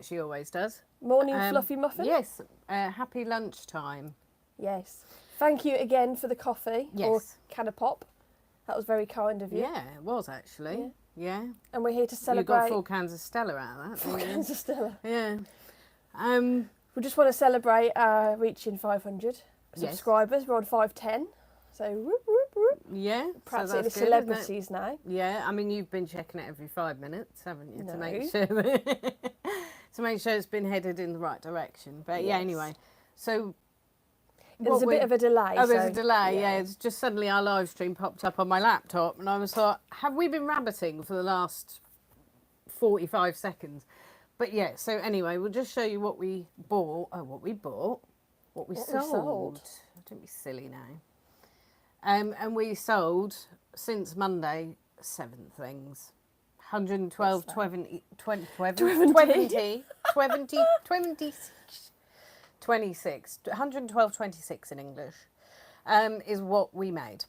that she always does. Morning fluffy muffin? Yes, happy lunchtime. Yes. Thank you again for the coffee. Yes. Or can of pop. That was very kind of you. Yeah, it was actually. Yeah. And we're here to celebrate. You got 4 cans of Stella out of that. 4 cans of Stella. Yeah. We just want to celebrate reaching 500 subscribers. We're on 510. So whoop, whoop, whoop. Yeah. Practically so celebrities now. Yeah, I mean you've been checking it every 5 minutes, haven't you, No. to make sure that to make sure it's been headed in the right direction. But yeah, anyway. So there's a bit of a delay. Oh, there's a delay, yeah. It's just suddenly our live stream popped up on my laptop and I was like, have we been rabbiting for the last 45 seconds? But yeah, so anyway, we'll just show you what we bought. Oh, what we bought. What we sold. Don't be silly now. And we sold, since Monday, 7 things. 112, 20, 20, 20, 26, 112, 26 in English, is what we made.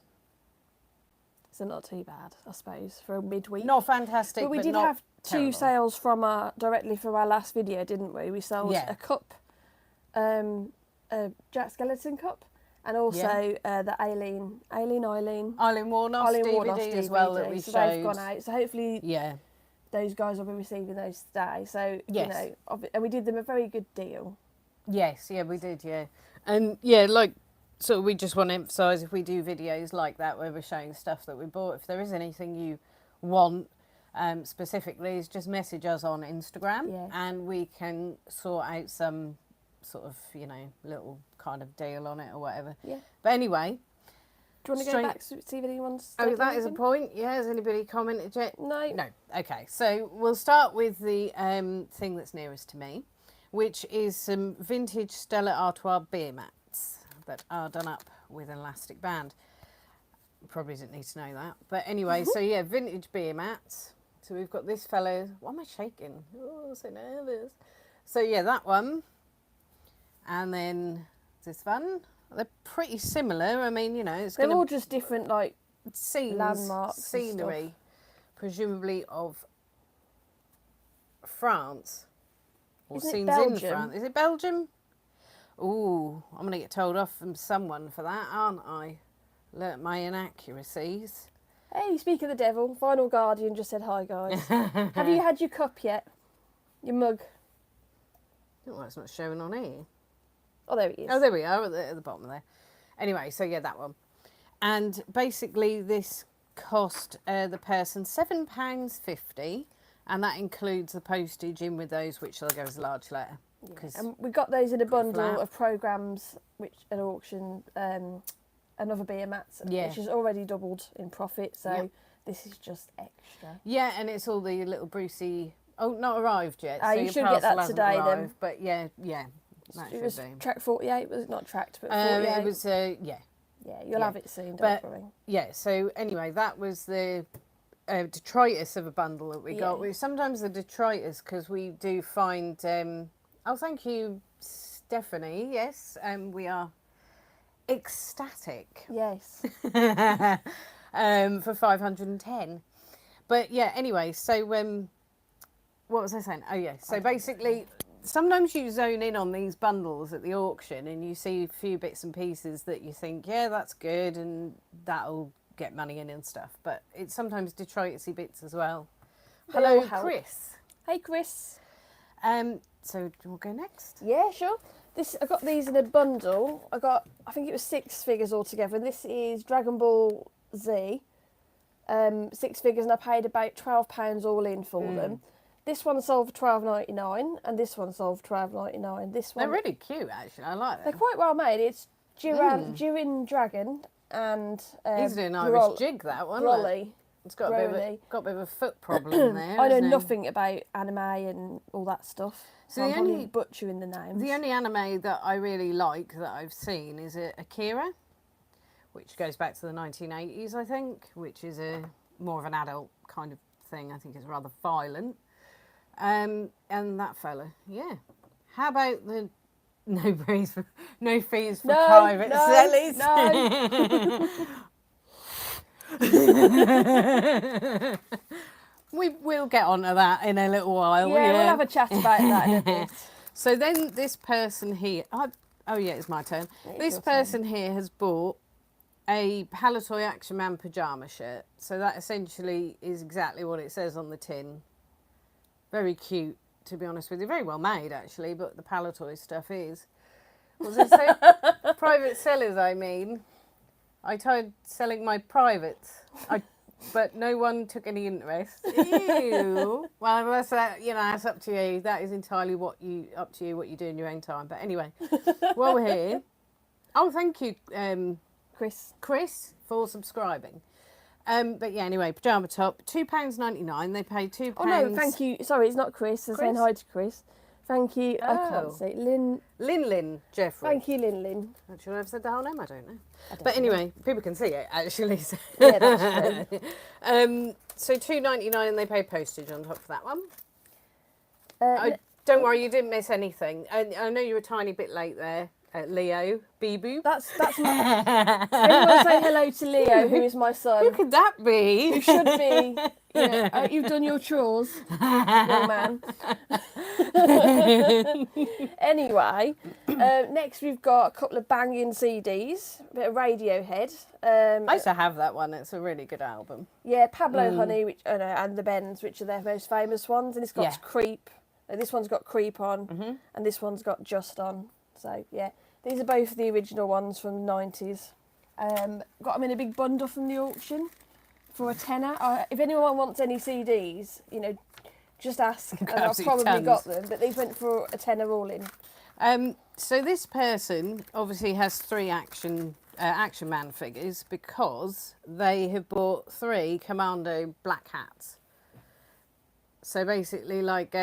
So not too bad, I suppose, for a midweek. Not fantastic, but we did not have 2 terrible. sales from directly from our last video, didn't we? We sold a cup, a Jack Skellington cup, and also the Eileen Warnoff's DVD as well that we so showed. they've gone out. So hopefully those guys will be receiving those today. So, you know, and we did them a very good deal. Yes, yeah, we did, yeah. And yeah, like, so we just want to emphasise if we do videos like that where we're showing stuff that we bought, if there is anything you want specifically, is just message us on Instagram and we can sort out some sort of, you know, little kind of deal on it or whatever. Yeah. But anyway. Do you want to go back to see if anyone's... Oh, that is a point. Yeah, has anybody commented yet? No. No. Okay, so we'll start with the thing that's nearest to me, which is some vintage Stella Artois beer mats that are done up with an elastic band. You probably didn't need to know that. But anyway, so yeah, vintage beer mats. So we've got this fellow. Why am I shaking? Oh, so nervous. So yeah, that one. And then this one. They're pretty similar. I mean, you know, it's they're all just different, like, scenes, landmarks, scenery, presumably of France. Or Isn't scenes it Belgium? in France. Is it Belgium? Ooh, I'm going to get told off from someone for that, aren't I? Learnt my inaccuracies. Hey, speak of the devil, Final Guardian just said hi, guys. Have you had your cup yet? Your mug? Oh, it's not showing on here. Oh, there it is. Oh, there we are at the bottom there. Anyway, so yeah, that one. And basically this cost the person £7.50, and that includes the postage in with those, which will go as a large letter. Yeah. And we got those in a bundle of programmes, which at auction, another beer mats, which has already doubled in profit. So this is just extra. Yeah, and it's all the little Brucey. Oh, not arrived yet. So you should get that today then. But yeah. It was track 48, was it not tracked, but 48? It was, Yeah, you'll have it soon, don't worry. Yeah, so anyway, that was the detritus of a bundle that we got. Sometimes the detritus, because we do find... oh, thank you, Stephanie. Yes, we are ecstatic. Yes. For 510. But yeah, anyway, so... what was I saying? Oh, yeah. So basically... Sometimes you zone in on these bundles at the auction and you see a few bits and pieces that you think, yeah, that's good and that'll get money in and stuff. But it's sometimes detritus-y bits as well. Hello, Chris. Hey, Chris. So do you want to go next? Yeah, sure. I got these in a bundle. I think it was 6 figures altogether. And this is Dragon Ball Z. 6 figures, and I paid about £12 all in for them. This one sold for $12.99, and this one sold for $12.99. This one, they're really cute, actually. I like them. They're quite well made. It's Durin Dragon and he's doing Irish jig, that one. Broly. It's got a bit of a foot problem there. I know nothing about anime and all that stuff. So I'm only butchering the names. The only anime that I really like that I've seen is Akira, which goes back to the 1980s, I think, which is more of an adult kind of thing. I think it's rather violent. And that fella, yeah. How about the no fees for private sellers? No. We'll get onto that in a little while. Yeah, we'll have a chat about that in a bit. So then this person here, oh yeah, it's my turn. This person here has bought a Palatoy Action Man pyjama shirt. So that essentially is exactly what it says on the tin. Very cute, to be honest with you. Very well made, actually, but the Palatoy stuff is. Was it say? Private sellers, I mean. I tried selling my privates, but no one took any interest. Ew. Well, that's that's up to you. That is entirely up to you what you do in your own time. But anyway, while we're here, thank you, Chris, for subscribing. But yeah, anyway, pyjama top, £2.99. They paid £2. Oh no, thank you. Sorry, it's not Chris. I'm saying hi to Chris. Thank you. I can't say Lynn Jeffrey. Thank you, Lynn. Not sure I've said the whole name. I don't know. But anyway, people can see it actually. So. Yeah, that's true. So £2.99, and they pay postage on top of that one. Don't worry, you didn't miss anything. I know you were a tiny bit late there, Leo. Bee-boo. That's my. Everyone say hello to Leo, who is my son. Who could that be? Who should be? You've done your chores, young man. Anyway, next we've got a couple of banging CDs, a bit of Radiohead. I used to have that one. It's a really good album. Yeah, Pablo Honey, and the Bends, which are their most famous ones, and it's got Creep. This one's got Creep on, and this one's got Just on. So yeah, these are both the original ones from the 90s. Got them in a big bundle from the auction for a tenner. If anyone wants any CDs, just ask, and I've probably got them. But these went for a tenner all in. So this person obviously has 3 Action Man figures because they have bought 3 Commando black hats. So basically, like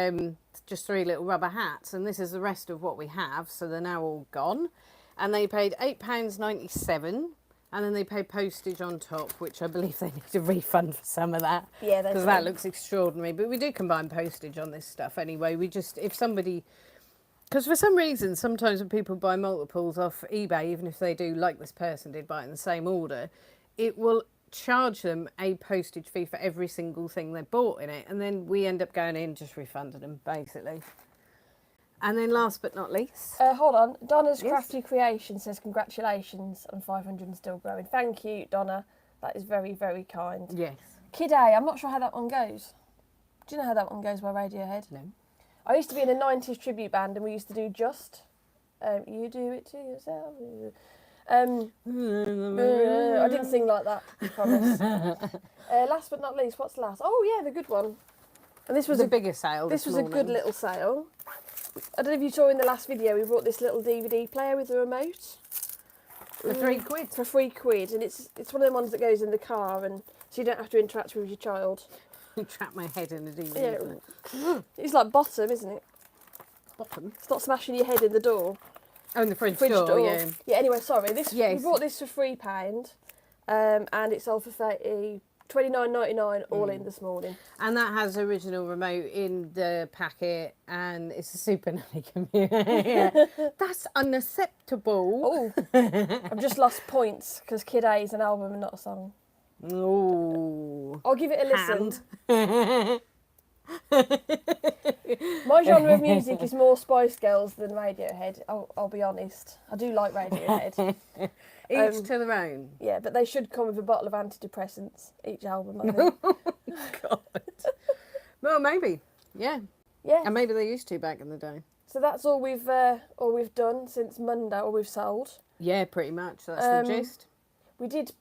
just 3 little rubber hats, and this is the rest of what we have. So they're now all gone, and they paid £8.97. And then they pay postage on top, which I believe they need a refund for some of that. Yeah, because that looks extraordinary. But we do combine postage on this stuff anyway. Because for some reason, sometimes when people buy multiples off eBay, even if they do, like this person did, buy it in the same order, it will charge them a postage fee for every single thing they bought in it. And then we end up going in just refunding them, basically. And then last but not least... hold on. Donna's Crafty Creation says congratulations on 500 and still growing. Thank you, Donna. That is very, very kind. Yes. Kid A, I'm not sure how that one goes. Do you know how that one goes by Radiohead? No. I used to be in a 90s tribute band and we used to do Just. You do it to yourself. I didn't sing like that, I promise. Last but not least, what's last? Oh yeah, the good one. And this was the bigger sale. This was a good little sale. I don't know if you saw in the last video, we brought this little DVD player with a remote. For £3. For £3, and it's one of the ones that goes in the car, and so you don't have to interact with your child. Trap my head in a DVD. Yeah. It's like Bottom, isn't it? Bottom? It's not smashing your head in the door. Oh, in the fridge door, yeah. Yeah, anyway, sorry. We bought this for £3, and it sold for $29.99 all in this morning. And that has original remote in the packet, and it's a Super Nanny computer. Yeah. That's unacceptable. Oh, I've just lost points because Kid A is an album and not a song. Oh, I'll give it a listen. My genre of music is more Spice Girls than Radiohead. I'll be honest. I do like Radiohead. Each to their own. Yeah, but they should come with a bottle of antidepressants each album, I think. God. Well, maybe. Yeah. Yeah. And maybe they used to back in the day. So that's all we've done since Monday, all we've sold. Yeah, pretty much. That's the gist. We did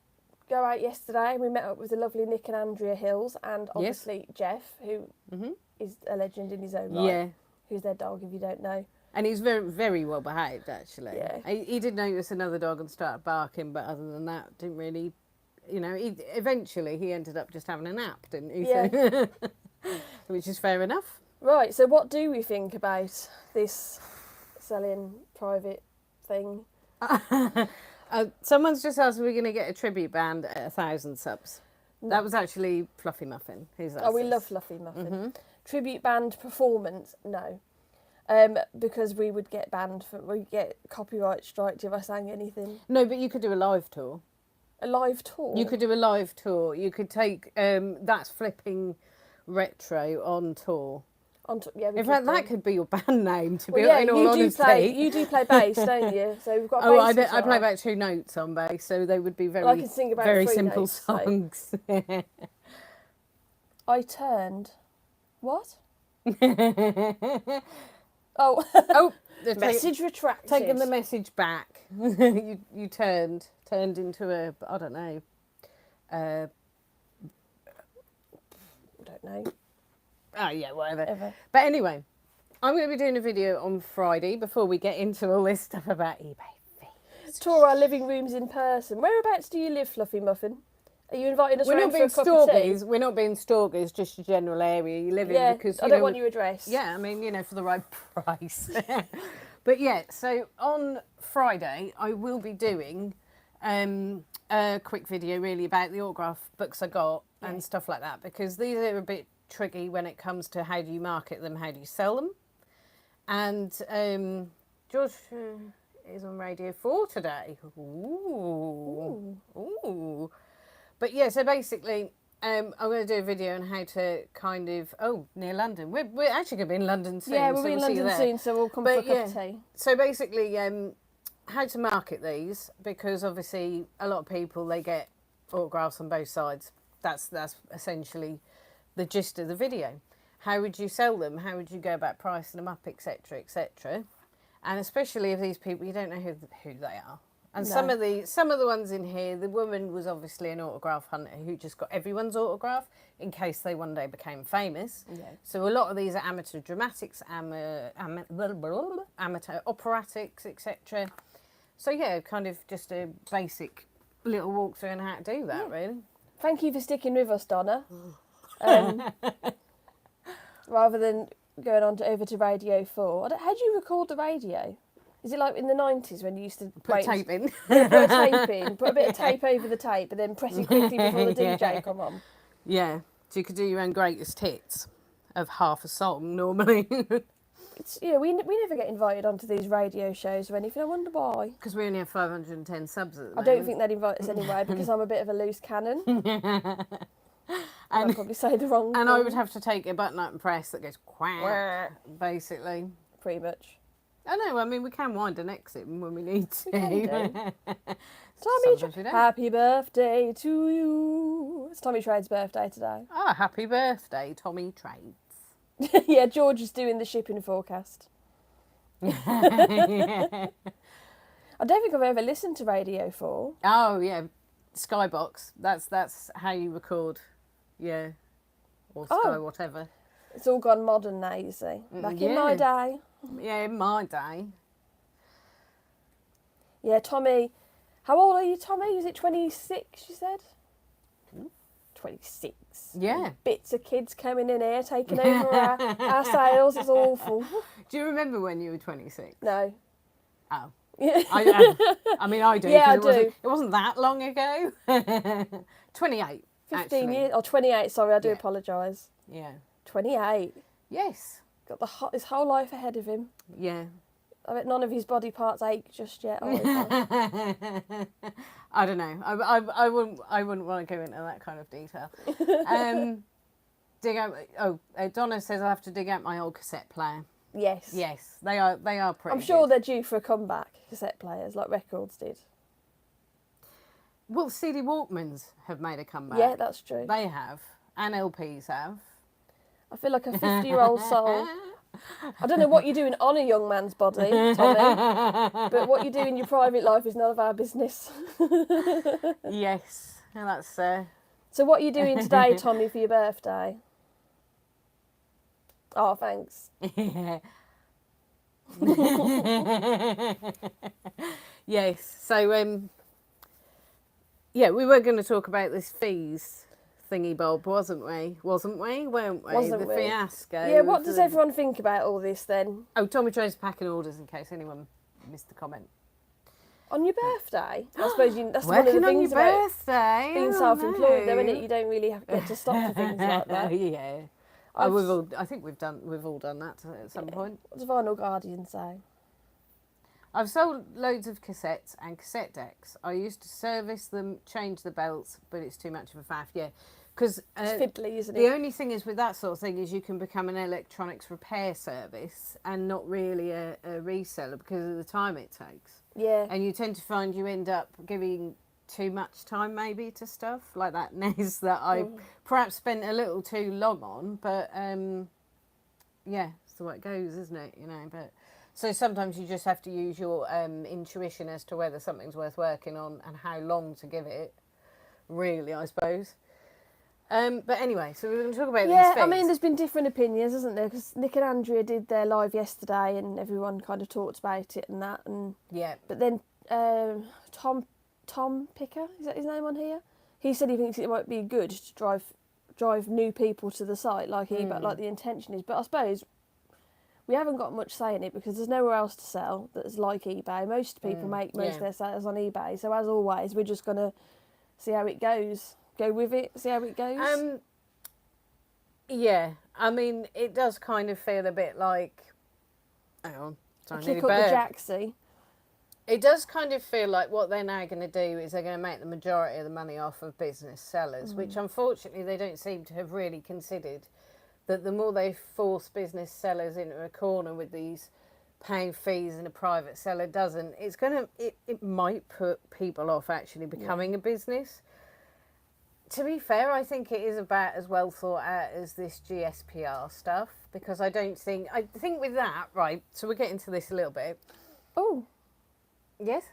go out yesterday. We met up with the lovely Nick and Andrea Hills, and obviously Jeff, who is a legend in his own right. Yeah. Who's their dog, if you don't know. And he's very, very well behaved, actually. Yeah. He did notice another dog and started barking, but other than that, didn't really, eventually he ended up just having a nap, didn't he? Yeah. So, which is fair enough. Right, so what do we think about this selling private thing? Someone's just asked if we're going to get a tribute band at 1,000 subs. No. That was actually Fluffy Muffin. Who's that? Oh, we love Fluffy Muffin. Tribute band performance, no. Because we would get banned we'd get copyright striked if I sang anything. No, but you could do a live tour. A live tour? You could do a live tour. You could take, that's flipping Retro on tour. Yeah, In fact, that could be your band name, to be yeah, in all honesty. you do play bass, don't you? So we've got a Oh, bass I play guitar. about 2 notes on bass, so they would be very, I can sing about very 3 simple notes, so. songs. I turned. What? Oh, Oh, they're message retracted. taking the message back. you turned into a, I don't know. I don't know. Oh yeah, whatever. Ever. But anyway, I'm going to be doing a video on Friday before we get into all this stuff about eBay fees. Tour our living rooms in person. Whereabouts do you live, Fluffy Muffin? Are you inviting us round for a cup of tea? We're not being stalkers, just a general area you live in. Because I don't want your address. Yeah, I mean, for the right price. But yeah, so on Friday I will be doing a quick video really about the autograph books I got and stuff like that, because these are a bit tricky when it comes to how do you market them, how do you sell them. And George is on Radio 4 today. Ooh. Ooh. But yeah, so basically, I'm going to do a video on how to kind of, near London. We're actually going to be in London soon. Yeah, we'll so be in we'll see you London there. soon, so we'll come for a cup of tea. So basically, how to market these, because obviously a lot of people, they get autographs on both sides. That's essentially the gist of the video. How would you sell them? How would you go about pricing them up, etc., etc.? And especially if these people, you don't know who they are. And No. some of the ones in here, the woman was obviously an autograph hunter who just got everyone's autograph in case they one day became famous. Yeah. So a lot of these are amateur dramatics, amateur operatics, etc. So yeah, kind of just a basic little walkthrough on how to do that, really. Thank you for sticking with us, Donna. Rather than going on over to Radio 4. How do you record the radio? Is it like in the 90s when you used to Put tape in? Yeah, put a tape in, put a bit of tape over the tape, and then press it quickly before the DJ come on. Yeah, so you could do your own greatest hits of half a song normally. We never get invited onto these radio shows or anything. I wonder why. Because we only have 510 subs at the moment. I don't think they'd invite us anyway because I'm a bit of a loose cannon. I'd probably say the wrong thing. And I would have to take a button up and press that goes quack, basically. Pretty much. I know, I mean, we can wind and exit when we need to. Tommy, happy birthday to you. It's Tommy Trade's birthday today. Ah, happy birthday, Tommy Trades. Yeah, George is doing the shipping forecast. I don't think I've ever listened to Radio 4. Oh, yeah, Skybox. That's how you record, yeah, or Sky whatever. It's all gone modern now, you see. Back in my day. Yeah, in my day. Yeah, Tommy. How old are you, Tommy? Was it 26, you said? 26. Yeah. Bits of kids coming in here, taking over our sales. It's awful. Do you remember when you were 26? No. Oh. Yeah. I mean, I do. Yeah, I do. It wasn't that long ago. 28, 15 actually. years. Oh, 28, sorry, I do apologise. Yeah. 28. Yes. Got his whole life ahead of him. Yeah. I bet none of his body parts ache just yet. I don't know. I wouldn't want to go into that kind of detail. Donna says I have to dig out my old cassette player. Yes. Yes, they are pretty I'm sure good. they're due for a comeback, cassette players, like records did. Well, CD Walkmans have made a comeback. Yeah, that's true. They have. And LPs have. I feel like a 50-year-old soul. I don't know what you're doing on a young man's body, Tommy, but what you do in your private life is none of our business. Yes, and that's... So what are you doing today, Tommy, for your birthday? Oh, thanks. Yes, so, yeah, we were going to talk about this fees thingy bob, weren't we? Weren't we? Wasn't the we? fiasco. Yeah, what does everyone think about all this then? Oh, Tommy Trade's packing orders in case anyone missed the comment. On your birthday? I suppose that's one of Working the on your things about birthday. being self-employed, though, isn't it? You don't really get to stop for things like that. Yeah. I think we've all done that at some point. What does Vinyl Guardian say? I've sold loads of cassettes and cassette decks. I used to service them, change the belts, but it's too much of a faff. Yeah, Because It's fiddly, isn't the it? only thing is with that sort of thing is you can become an electronics repair service and not really a reseller because of the time it takes. Yeah. And you tend to find you end up giving too much time maybe to stuff like that NES that I perhaps spent a little too long on, but yeah, it's the way it goes, isn't it? You know, but so sometimes you just have to use your intuition as to whether something's worth working on and how long to give it, really, I suppose. But anyway, so we're going to talk about these Yeah, fees. I mean, there's been different opinions, hasn't there? Because Nick and Andrea did their live yesterday, and everyone kind of talked about it and that. And yeah, but then Tom Picker, is that his name on here? He said he thinks it might be good to drive new people to the site like eBay, like the intention is. But I suppose we haven't got much say in it because there's nowhere else to sell that's like eBay. Most people make most of their sales on eBay. So as always, we're just gonna see how it goes. Go with it, see how it goes. Yeah, I mean, it does kind of feel a bit like, hang on, Kick up the jacksy. It does kind of feel like what they're now going to do is they're going to make the majority of the money off of business sellers, which unfortunately they don't seem to have really considered. That the more they force business sellers into a corner with these paying fees and a private seller doesn't, it might put people off actually becoming a business. To be fair, I think it is about as well thought out as this GSPR stuff because I think with that, right, so we'll get into this a little bit. Oh. Yes?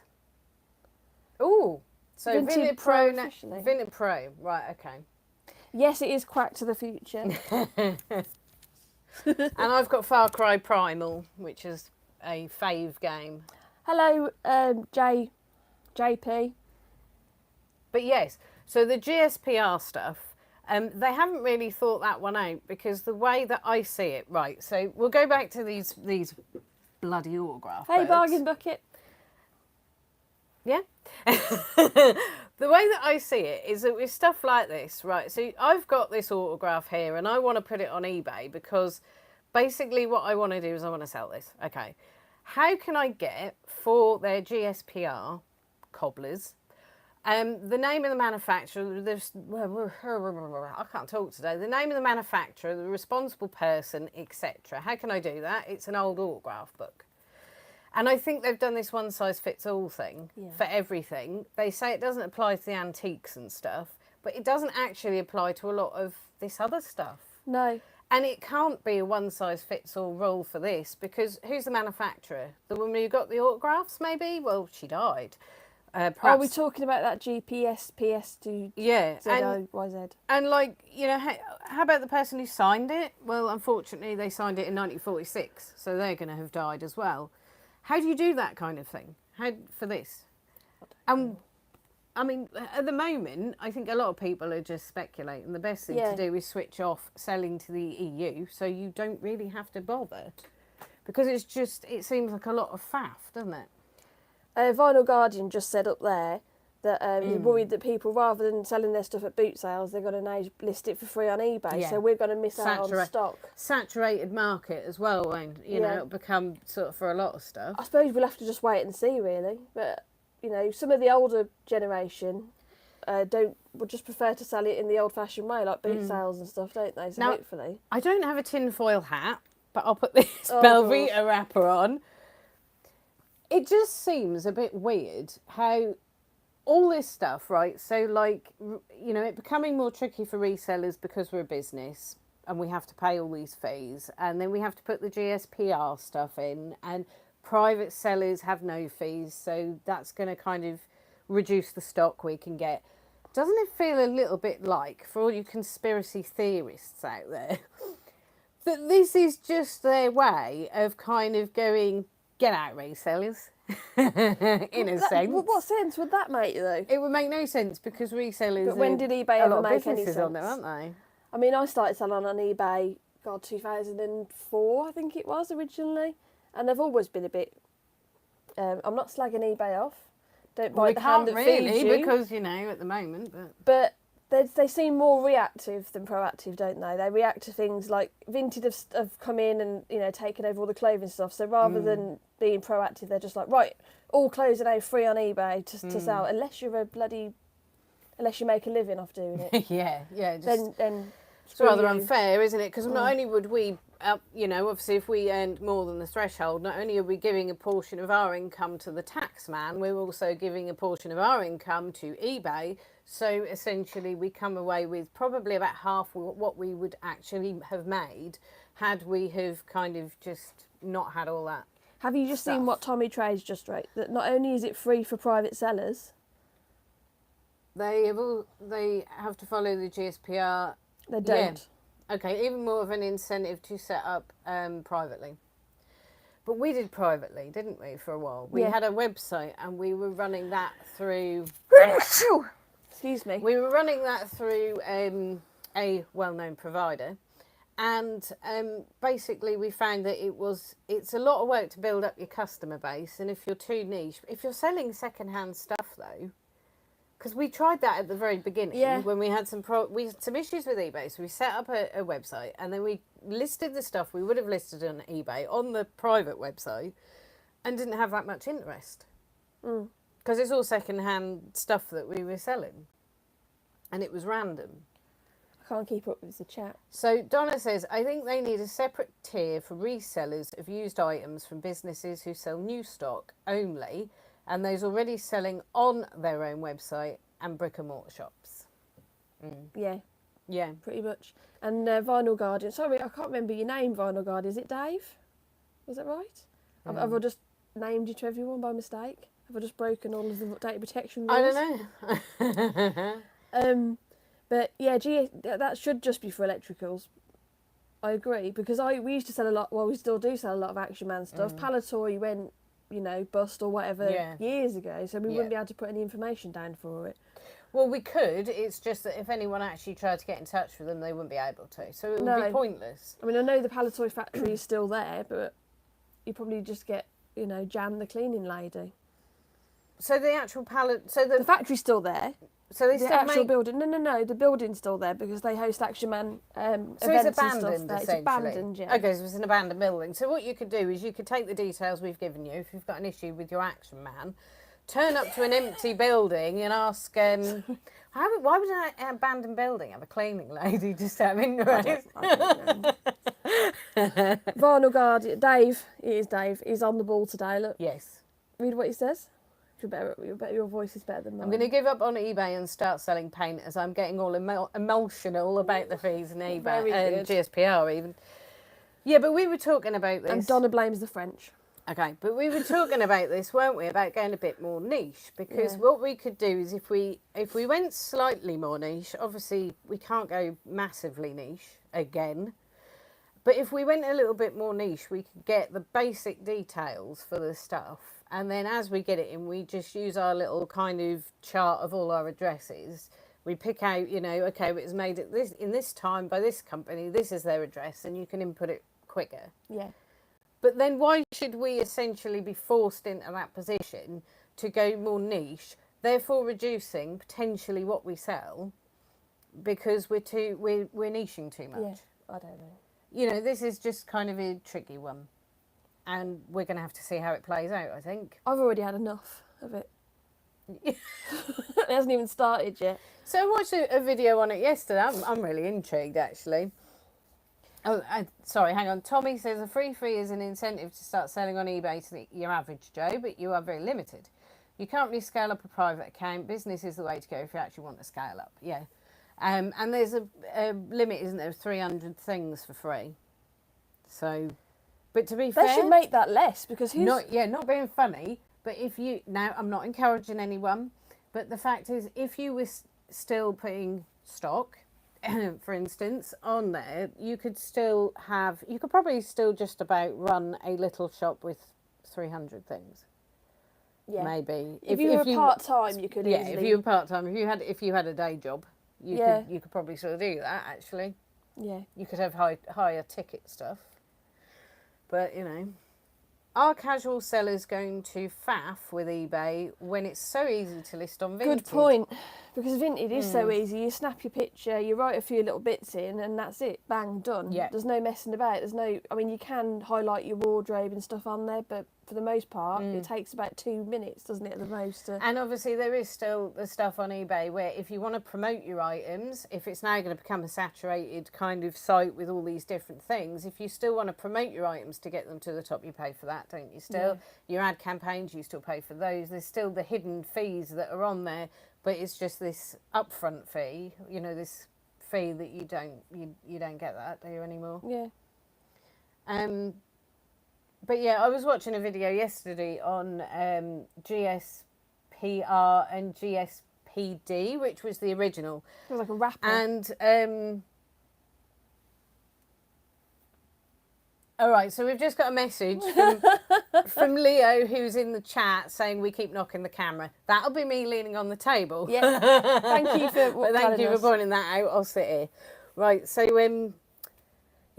Oh, so Vinted Pro officially. Vinted Pro, right, okay. Yes, it is Quack to the Future. And I've got Far Cry Primal, which is a fave game. Hello, JP. But yes, so the GSPR stuff, they haven't really thought that one out because the way that I see it, right, so we'll go back to these bloody autograph Hey, books. Bargain Bucket. Yeah. The way that I see it is that with stuff like this, right, so I've got this autograph here and I want to put it on eBay because basically what I want to do is I want to sell this. Okay. How can I get for their GSPR cobblers the name of the manufacturer, I can't talk today, the name of the manufacturer, the responsible person, etc. How can I do that? It's an old autograph book. And I think they've done this one-size-fits-all thing for everything. They say it doesn't apply to the antiques and stuff, but it doesn't actually apply to a lot of this other stuff. No. And it can't be a one-size-fits-all rule for this, because who's the manufacturer? The woman who got the autographs, maybe? Well, she died. Are we talking about that GPS PS2 ZOYZ? And like, you know, how about the person who signed it? Well, unfortunately, they signed it in 1946, so they're going to have died as well. How do you do that kind of thing? How for this? I mean, at the moment, I think a lot of people are just speculating. The best thing to do is switch off selling to the EU, so you don't really have to bother, because it seems like a lot of faff, doesn't it? Vinyl Guardian just said up there that he's worried that people, rather than selling their stuff at boot sales, they're going to now list it for free on eBay. Yeah. So we're going to miss out on stock. Saturated market as well, and you know, it'll become sort of for a lot of stuff. I suppose we'll have to just wait and see, really. But you know, some of the older generation would just prefer to sell it in the old-fashioned way, like boot sales and stuff, don't they? So now, hopefully, I don't have a tinfoil hat, but I'll put this Belvita wrapper on. It just seems a bit weird how all this stuff, right? So, like, you know, it becoming more tricky for resellers because we're a business and we have to pay all these fees, and then we have to put the GSPR stuff in, and private sellers have no fees, so that's going to kind of reduce the stock we can get. Doesn't it feel a little bit like, for all you conspiracy theorists out there, that this is just their way of kind of going, get out, resellers, in a sense. What sense would that make, though? It would make no sense, because resellers But when did eBay ever make any sense? On there, aren't they? I mean, I started selling on eBay, 2004, I think it was, originally. And they've always been a bit... I'm not slagging eBay off. Don't bite the hand that feeds you. Because, you know, at the moment, But they seem more reactive than proactive, don't they? They react to things like Vinted have come in and, you know, taken over all the clothing stuff. So rather than being proactive, they're just like, right, all clothes are now free on eBay to sell, unless you're a bloody unless you make a living off doing it. yeah. Then It's rather you. unfair, isn't it? Because not only would we, obviously if we earned more than the threshold, not only are we giving a portion of our income to the tax man, we're also giving a portion of our income to eBay. So essentially we come away with probably about half what we would actually have made had we have kind of just not had all that. Have you just stuff. seen what Tommy Trades just wrote? That not only is it free for private sellers, They have to follow the GSPR. they don't. Yeah. Okay, even more of an incentive to set up privately. But we did privately, didn't we, for a while? We had a website and we were running that through... Excuse me. We were running that through a well-known provider. And basically we found that it's a lot of work to build up your customer base. And if you're too niche... If you're selling second-hand stuff, though... Because we tried that at the very beginning when we had some issues with eBay. So we set up a website and then we listed the stuff we would have listed on eBay on the private website and didn't have that much interest. Because it's all second-hand stuff that we were selling. And it was random. I can't keep up with the chat. So Donna says, I think they need a separate tier for resellers of used items from businesses who sell new stock only, and those already selling on their own website and brick and mortar shops. Yeah, pretty much. And Vinyl Guardian, sorry, I can't remember your name, Vinyl Guardian. Is it Dave? Was that right? Have I just named you to everyone by mistake? Have I just broken all of the data protection rules? I don't know. But yeah, that should just be for electricals. I agree, because we used to sell a lot, well, we still do sell a lot of Action Man stuff. Palatoy went, bust or whatever years ago, so we wouldn't be able to put any information down for it. Well, we could. It's just that if anyone actually tried to get in touch with them, they wouldn't be able to. So it would be pointless. I mean, I know the Palatoy factory is still there, but you probably just get, Jan the cleaning lady. So the actual the factory's still there. So they The still actual make... building. No, the building's still there because they host Action Man events So it's and abandoned, stuff there. essentially. It's abandoned, yeah. Okay, so it's an abandoned building. So what you could do is you could take the details we've given you, if you've got an issue with your Action Man, turn up to an empty building and ask, why would an abandoned building have a cleaning lady just out of interest? I don't know. Vinyl Guardian, Dave, it is Dave, he's on the ball today, look. Yes. Read what he says. Your voice is better than mine. I'm going to give up on eBay and start selling paint as I'm getting all emotional about the fees and eBay and GSPR even. Yeah, but we were talking about this. And Donna blames the French. Okay, but we were talking about this, weren't we, about going a bit more niche? Because what we could do is if we went slightly more niche, obviously we can't go massively niche again. But if we went a little bit more niche, we could get the basic details for the stuff. And then as we get it in, we just use our little kind of chart of all our addresses. We pick out, okay, it was made at in this time by this company, this is their address, and you can input it quicker. Yeah. But then why should we essentially be forced into that position to go more niche, therefore reducing potentially what we sell because we're niching too much? Yeah, I don't know. This is just kind of a tricky one. And we're going to have to see how it plays out, I think. I've already had enough of it. It hasn't even started yet. So I watched a video on it yesterday. I'm really intrigued, actually. Oh, sorry, hang on. Tommy says a free fee is an incentive to start selling on eBay to your average Joe, but you are very limited. You can't really scale up a private account. Business is the way to go if you actually want to scale up. Yeah. And there's a limit, isn't there, of 300 things for free. So... But to be fair, they should make that less because who's... not being funny, but now I'm not encouraging anyone, but the fact is if you were still putting stock, for instance, on there, you could probably still just about run a little shop with 300 things. Yeah. Maybe. If you were part-time, you could easily... if you were part-time, if you had a day job, you could probably sort of do that, actually. Yeah. You could have higher ticket stuff. But, are casual sellers going to faff with eBay when it's so easy to list on Vinted? Good point. Because Vinted is so easy. You snap your picture, you write a few little bits in, and that's it. Bang, done. Yeah. There's no messing about. There's no. I mean, you can highlight your wardrobe and stuff on there, but for the most part, it takes about 2 minutes, doesn't it, at the most? And obviously there is still the stuff on eBay where if you want to promote your items, if it's now going to become a saturated kind of site with all these different things, if you still want to promote your items to get them to the top, you pay for that, don't you still? Your ad campaigns, you still pay for those. There's still the hidden fees that are on there, but it's just this upfront fee, you know, this fee that you don't get that, do you, anymore? Yeah. But yeah, I was watching a video yesterday on GSPR and GSPD, which was the original. It was like a rapper. And all right, so we've just got a message from Leo, who's in the chat, saying we keep knocking the camera. That'll be me leaning on the table. Yeah. Thank you for Thank you for pointing that out. I'll sit here. Right, so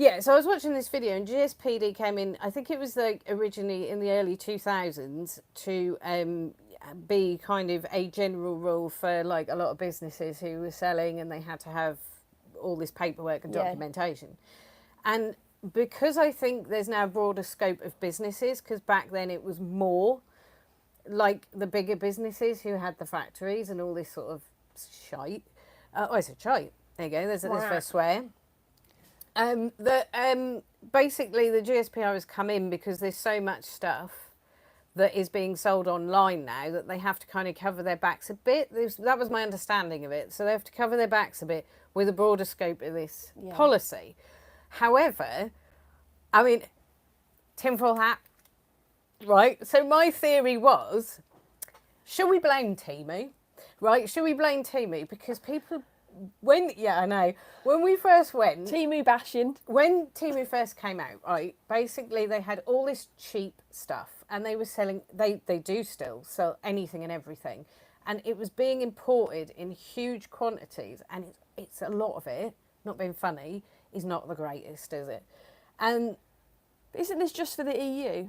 yeah, so I was watching this video and GSPD came in, I think it was like originally in the early 2000s to be kind of a general rule for like a lot of businesses who were selling, and they had to have all this paperwork and documentation. And because I think there's now a broader scope of businesses, because back then it was more like the bigger businesses who had the factories and all this sort of shite. I said shite. There you go, there's this first swear. Basically the GSPR has come in because there's so much stuff that is being sold online now that they have to kind of cover their backs a bit. That was my understanding of it. So they have to cover their backs a bit with a broader scope of this policy. However, I mean, tinfoil hat, right? So my theory was, should we blame Temu? Right? Should we blame Temu? Because people... I know. When we first went... Temu bashing. When Temu first came out, right, basically they had all this cheap stuff and they were selling... They do still sell anything and everything. And it was being imported in huge quantities, and it's a lot of it, not being funny, is not the greatest, is it? And... Isn't this just for the EU?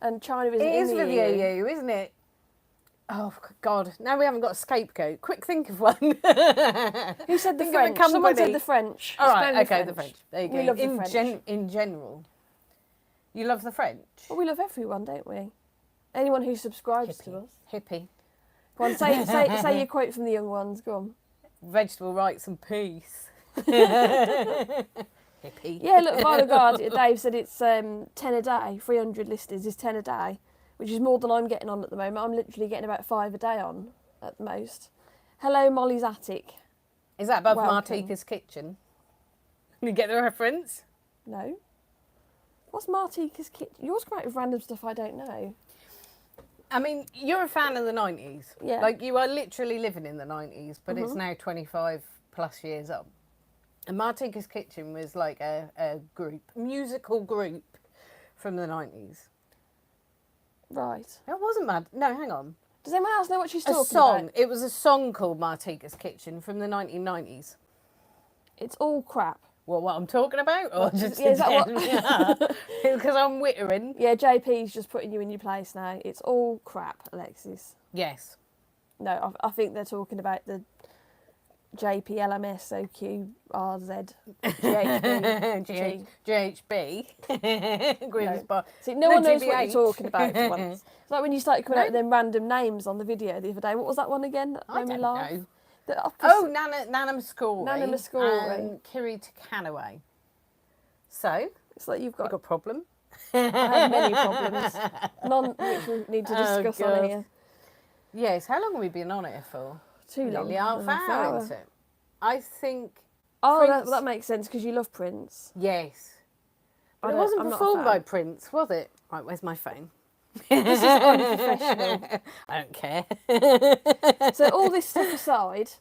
And China isn't in the EU? It is the for the EU, isn't it? Oh, God. Now we haven't got a scapegoat. Quick, think of one. Who said the French? Someone said the French. All right, okay, the French. There you go. We love the French. In general. You love the French? Well, we love everyone, don't we? Anyone who subscribes to us. Hippie. Go on, say your quote from the young ones. Go on. Vegetable rights and peace. Hippie. Yeah, look, Final Guard, Dave said it's 10 a day. 300 listers is 10 a day, which is more than I'm getting on at the moment. I'm literally getting about 5 a day on at the most. Hello, Molly's Attic. Is that above Welcome. Martika's kitchen? You get the reference? No. What's Martika's kitchen? Yours come out with random stuff I don't know. I mean, you're a fan of the 90s. Yeah. Like, you are literally living in the 90s, but it's now 25 plus years up. And Martika's Kitchen was like a musical group from the 90s. Right. It wasn't mad. No, hang on. Does anyone else know what she's talking A song. about? It was a song called Martika's Kitchen from the 1990s. It's all crap. Well, what I'm talking about? Or just is that what? Because I'm wittering. Yeah, JP's just putting you in your place now. It's all crap, Alexis. Yes. No, I think they're talking about the JP LMS OQRZ GHB. Grievous bar. See, no one knows what GBH. you're talking about for once. It's like when you started coming out with them random names on the video the other day. What was that one again? That I made me don't laugh? know. The Oh, Nana Muscori. Nana Muscori. And Kiri Takanaway. So, It's like you've I've got... got a problem. I have many problems. None which we need to discuss on God. here. Yes, how long have we been on it for? Too long. Nearly half hour, isn't it? I think... Oh, Prince- that makes sense because you love Prince. Yes. But it I'm wasn't not a performed fan. by Prince, was it? Right, where's my phone? This is unprofessional. I don't care. So all this stuff aside,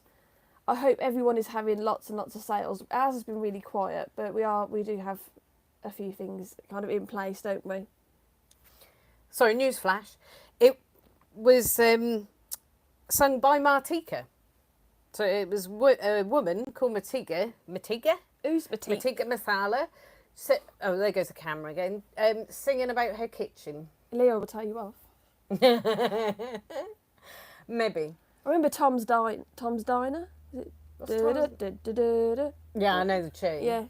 I hope everyone is having lots and lots of sales. Ours has been really quiet, but we do have a few things kind of in place, don't we? Sorry, newsflash. It was sung by Martika. So it was a woman called Matika. Who's Matika? Matika Masala. Oh, there goes the camera again. Singing about her kitchen. Leo will tell you off. Maybe. I remember Tom's Diner. Is it? What's Tom's? Du-du-du-du-du-du. Yeah, I know the tune. Yeah.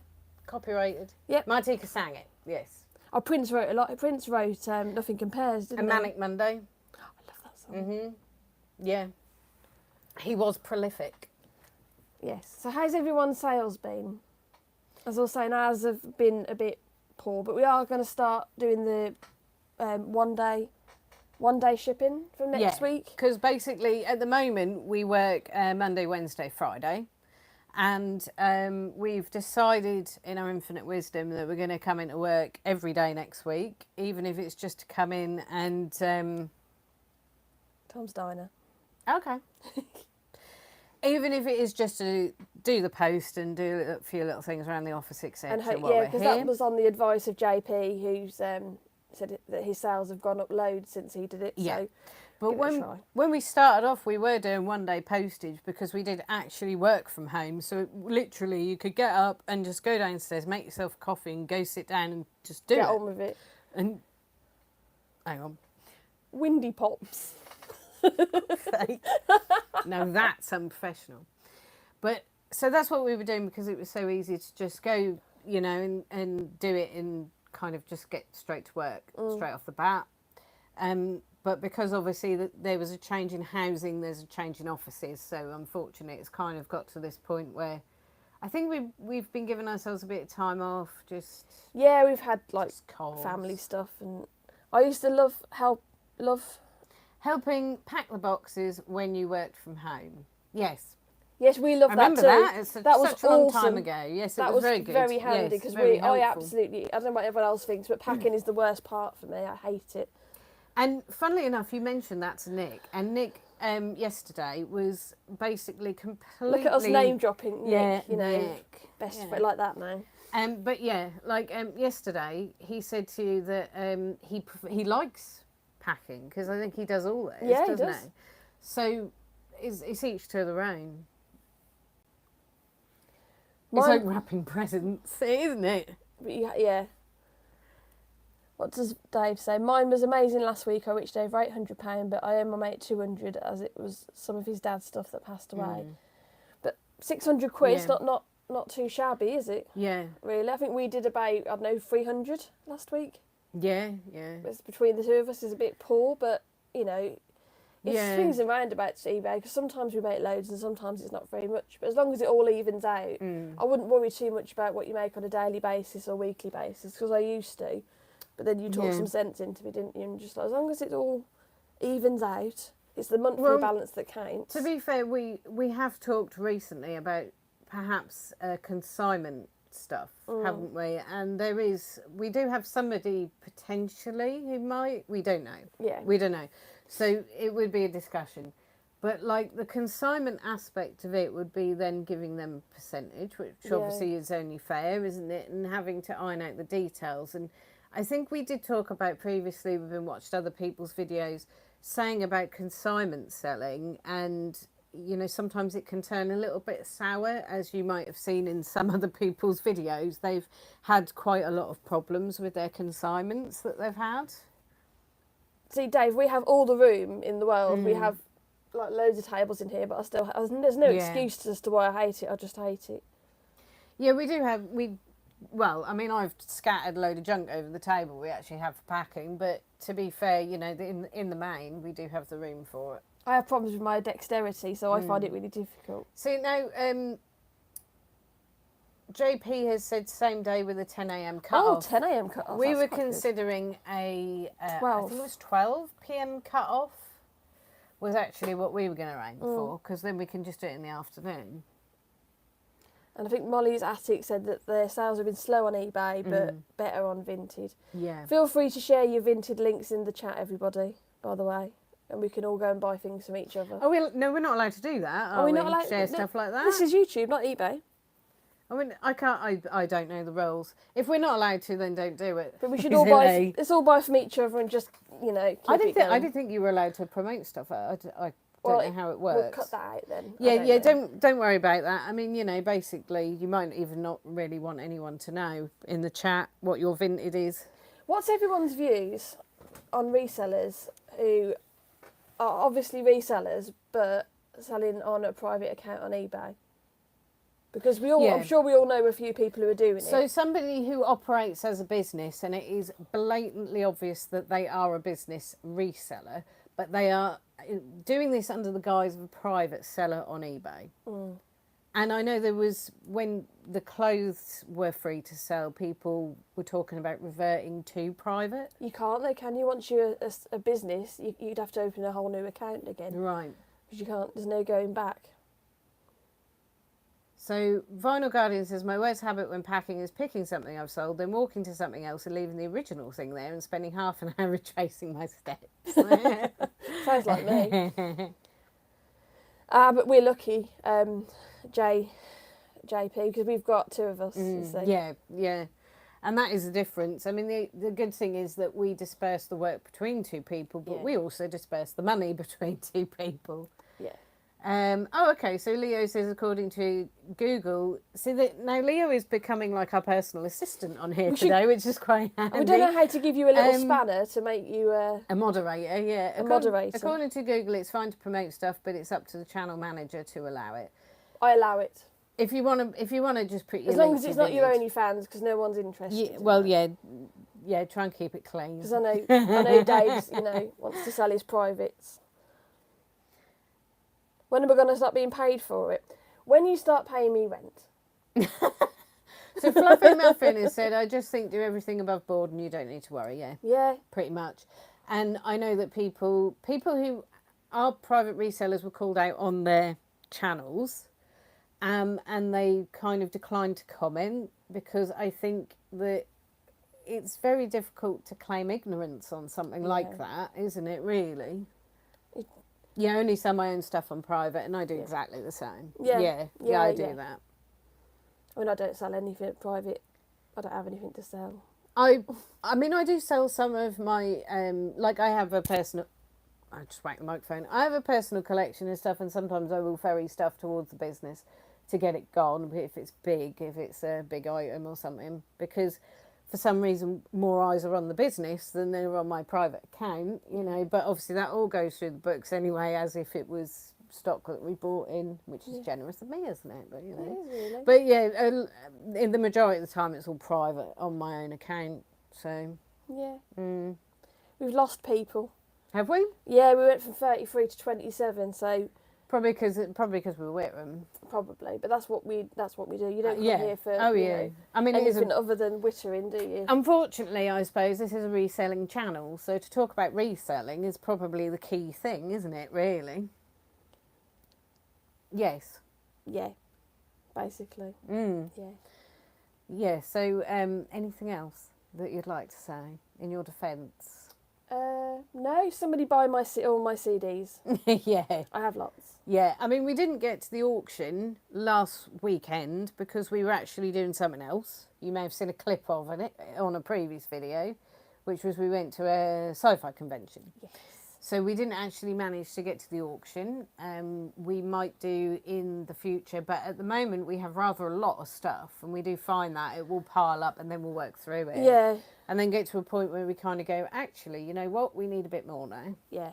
Copyrighted. Yep. Martika sang it, yes. Oh, Prince wrote a lot. Prince wrote Nothing Compares, didn't And he? Manic Monday. Oh, I love that song. Yeah. He was prolific. Yes. So how's everyone's sales been? As I was saying, ours have been a bit poor, but we are going to start doing the one day shipping from next week. Because basically at the moment we work Monday, Wednesday, Friday. And we've decided in our infinite wisdom that we're going to come into work every day next week, even if it's just to come in and... Tom's Diner. Okay. Even if it is just to do the post and do a few little things around the office, etc. And because that was on the advice of JP, who's said that his sales have gone up loads since he did it. Yeah. So But when we started off, we were doing one day postage because we did actually work from home. So literally you could get up and just go downstairs, make yourself a coffee and go sit down and just do get it. on with it. And hang on. Windy pops. Fake. No, that's unprofessional. But so that's what we were doing because it was so easy to just go, you know, and do it and kind of just get straight to work straight off the bat. But because obviously there was a change in housing, there's a change in offices. So unfortunately, it's kind of got to this point where I think we've been giving ourselves a bit of time off. Yeah, we've had like family stuff, and I used to love helping pack the boxes when you worked from home. Yes. Yes, we love that too. That. It's that was such a long time ago. Yes, it was very good. Very handy because I don't know what everyone else thinks, but packing is the worst part for me. I hate it. And funnily enough, you mentioned that to Nick, and Nick yesterday was basically completely... Look at us name dropping Nick, yeah, you know, Nick. best friend like that now. But yeah, like yesterday, he said to you that he likes packing because I think he does all this, doesn't he? So it's each to their own. It's like wrapping presents, isn't it? But yeah. What does Dave say? Mine was amazing last week. I reached over £800, but I owe my mate £200 as it was some of his dad's stuff that passed away. But £600, not too shabby, is it? Yeah. Really, I think we did about, I don't know, 300 last week. Yeah. It's between the two of us is a bit poor, but you know, it swings and roundabouts to eBay because sometimes we make loads and sometimes it's not very much. But as long as it all evens out, I wouldn't worry too much about what you make on a daily basis or weekly basis because I used to. But then you talked some sense into me, didn't you? And just like, as long as it all evens out, it's the monthly balance that counts. To be fair, we have talked recently about perhaps consignment stuff, haven't we? And we do have somebody potentially who might, we don't know. Yeah. We don't know. So it would be a discussion. But like the consignment aspect of it would be then giving them a percentage, which obviously is only fair, isn't it? And having to iron out the details. And I think we did talk about previously, we've been watched other people's videos saying about consignment selling, and you know, sometimes it can turn a little bit sour, as you might have seen in some other people's videos. They've had quite a lot of problems with their consignments that they've had. See, Dave, we have all the room in the world. We have like loads of tables in here, but there's no excuse as to why I hate it. I just hate it. Yeah, we do have, well, I mean, I've scattered a load of junk over the table we actually have for packing, but to be fair, you know, in the main, we do have the room for it. I have problems with my dexterity, so I find it really difficult. See, now, JP has said same day with a 10 a.m. cut-off. 10 a.m. cut-off. We were considering a 12. I think it was 12 p.m. cut-off was actually what we were going to aim for, because then we can just do it in the afternoon. And I think Molly's Attic said that their sales have been slow on eBay, but better on Vinted. Yeah. Feel free to share your Vinted links in the chat, everybody, by the way. And we can all go and buy things from each other. Oh, no, we're not allowed to do that, are we? Not allowed to share stuff like that? This is YouTube, not eBay. I mean, I don't know the rules. If we're not allowed to, then don't do it. But we should all buy. Let's all buy from each other and just, you know. I didn't think you were allowed to promote stuff. I don't know how it works. We'll cut that out then. Yeah. Don't worry about that. I mean, you know, basically, you might even not really want anyone to know in the chat what your Vinted is. What's everyone's views on resellers who are obviously resellers, but selling on a private account on eBay? Because we all, Yeah. I'm sure we all know a few people who are doing So it. somebody who operates as a business, and it is blatantly obvious that they are a business reseller, but they are doing this under the guise of a private seller on eBay. And I know there was, when the clothes were free to sell, people were talking about reverting to private. You can't though, can you? Once you're a business, you'd have to open a whole new account again. Right. Because you can't, there's no going back. So Vinyl Guardian says, my worst habit when packing is picking something I've sold, then walking to something else and leaving the original thing there and spending half an hour retracing my steps. Sounds like me. But we're lucky, JP, because we've got two of us. You see. Yeah, yeah. And that is the difference. I mean, the good thing is that we disperse the work between two people, but Yeah. we also disperse the money between two people. Yeah. Oh, okay. So Leo says, according to Google, see that now Leo is becoming like our personal assistant on here today, which is quite handy. We don't know how to give you a little spanner to make you a moderator. Yeah, moderator. According to Google, it's fine to promote stuff, but it's up to the channel manager to allow it. I allow it. If you want to just put your As long link as to it's not your Vintage. OnlyFans, because no one's interested. Yeah, well, yeah, try and keep it clean. Because I know Dave's, wants to sell his privates. When are we going to start being paid for it? When you start paying me rent. So Fluffy Muffin has said, I just think do everything above board and you don't need to worry. Yeah, Yeah. pretty much. And I know that people who are private resellers were called out on their channels, and they kind of declined to comment because I think that it's very difficult to claim ignorance on something like that, isn't it, really? Yeah, I only sell my own stuff on private, and I do exactly the same. Yeah, I do that. I mean, I don't sell anything private. I don't have anything to sell. I mean, I do sell some of my, like I have a personal, I just whacked the microphone. I have a personal collection of stuff, and sometimes I will ferry stuff towards the business to get it gone, if it's a big item or something, because for some reason more eyes are on the business than they're on my private account, but obviously that all goes through the books anyway, as if it was stock that we bought in, which is generous of me, isn't it? But It is really. but yeah, in the majority of the time it's all private on my own account. So Yeah. We've lost people. have we? Yeah, we went from 33 to 27, so Probably because we were with them. probably. But that's what we do. You don't come Yeah. here for Oh yeah. I mean, it is anything other than wittering, do you? unfortunately, I suppose this is a reselling channel, so to talk about reselling is probably the key thing, isn't it? Really. Yes. Yeah. Basically. Mm. Yeah. Yeah. So, anything else that you'd like to say in your defence? No, somebody buy all my CDs. Yeah. I have lots. Yeah. I mean, we didn't get to the auction last weekend because we were actually doing something else. You may have seen a clip of it on a previous video, which was we went to a sci-fi convention. Yes. So we didn't actually manage to get to the auction. We might do in the future, but at the moment we have rather a lot of stuff, and we do find that it will pile up and then we'll work through it. Yeah. And then get to a point where we kind of go, actually, you know what, we need a bit more now. Yeah.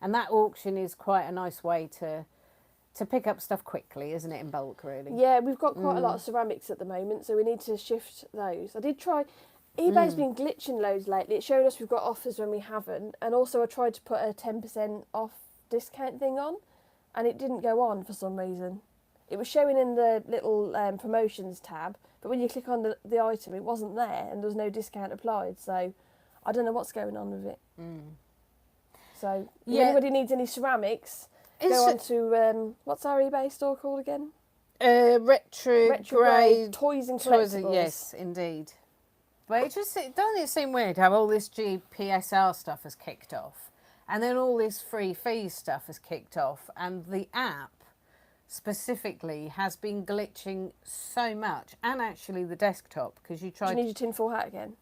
And that auction is quite a nice way to pick up stuff quickly, isn't it, in bulk, really? Yeah, we've got quite a lot of ceramics at the moment, so we need to shift those. I did try. eBay's been glitching loads lately. It's showing us we've got offers when we haven't. And also I tried to put a 10% off discount thing on, and it didn't go on for some reason. It was showing in the little promotions tab, but when you click on the item, it wasn't there, and there was no discount applied. So I don't know what's going on with it. So if anybody needs any ceramics, go on to, what's our eBay store called again? Retrograde Toys and Toys, Collectibles. yes, indeed. But doesn't it seem weird how all this GPSR stuff has kicked off, and then all this free fees stuff has kicked off, and the app specifically has been glitching so much, and actually the desktop, because you tried. Do you need your tinfoil hat again?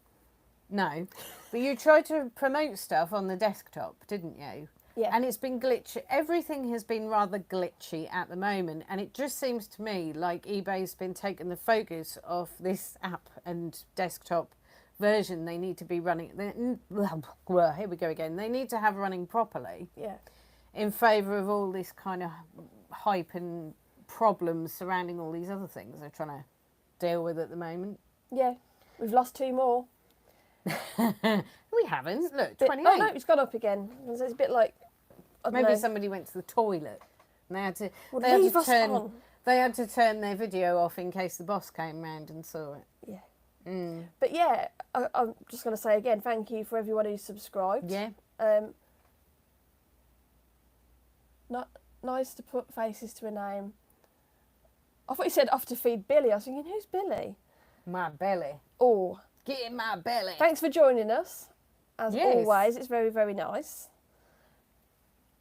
No, but you tried to promote stuff on the desktop, didn't you? Yeah. And it's been glitchy. Everything has been rather glitchy at the moment, and it just seems to me like eBay's been taking the focus off this app and desktop version. They need to be running. Here we go again. They need to have running properly Yeah. in favour of all this kind of hype and problems surrounding all these other things they're trying to deal with at the moment. Yeah, we've lost 2 more. We haven't. Look, 28. Oh no, it's gone up again. It's a bit like, I don't Maybe know. somebody went to the toilet and they had to. Well, they had leave to us turn. on. They had to turn their video off in case the boss came round and saw it. Yeah. Mm. But yeah, I'm just going to say again, thank you for everyone who's subscribed. Yeah. Not nice to put faces to a name. I thought you said off to feed Billy. I was thinking, who's Billy? My belly. Oh, Get in my belly. thanks for joining us. As Yes. always, it's very, very nice.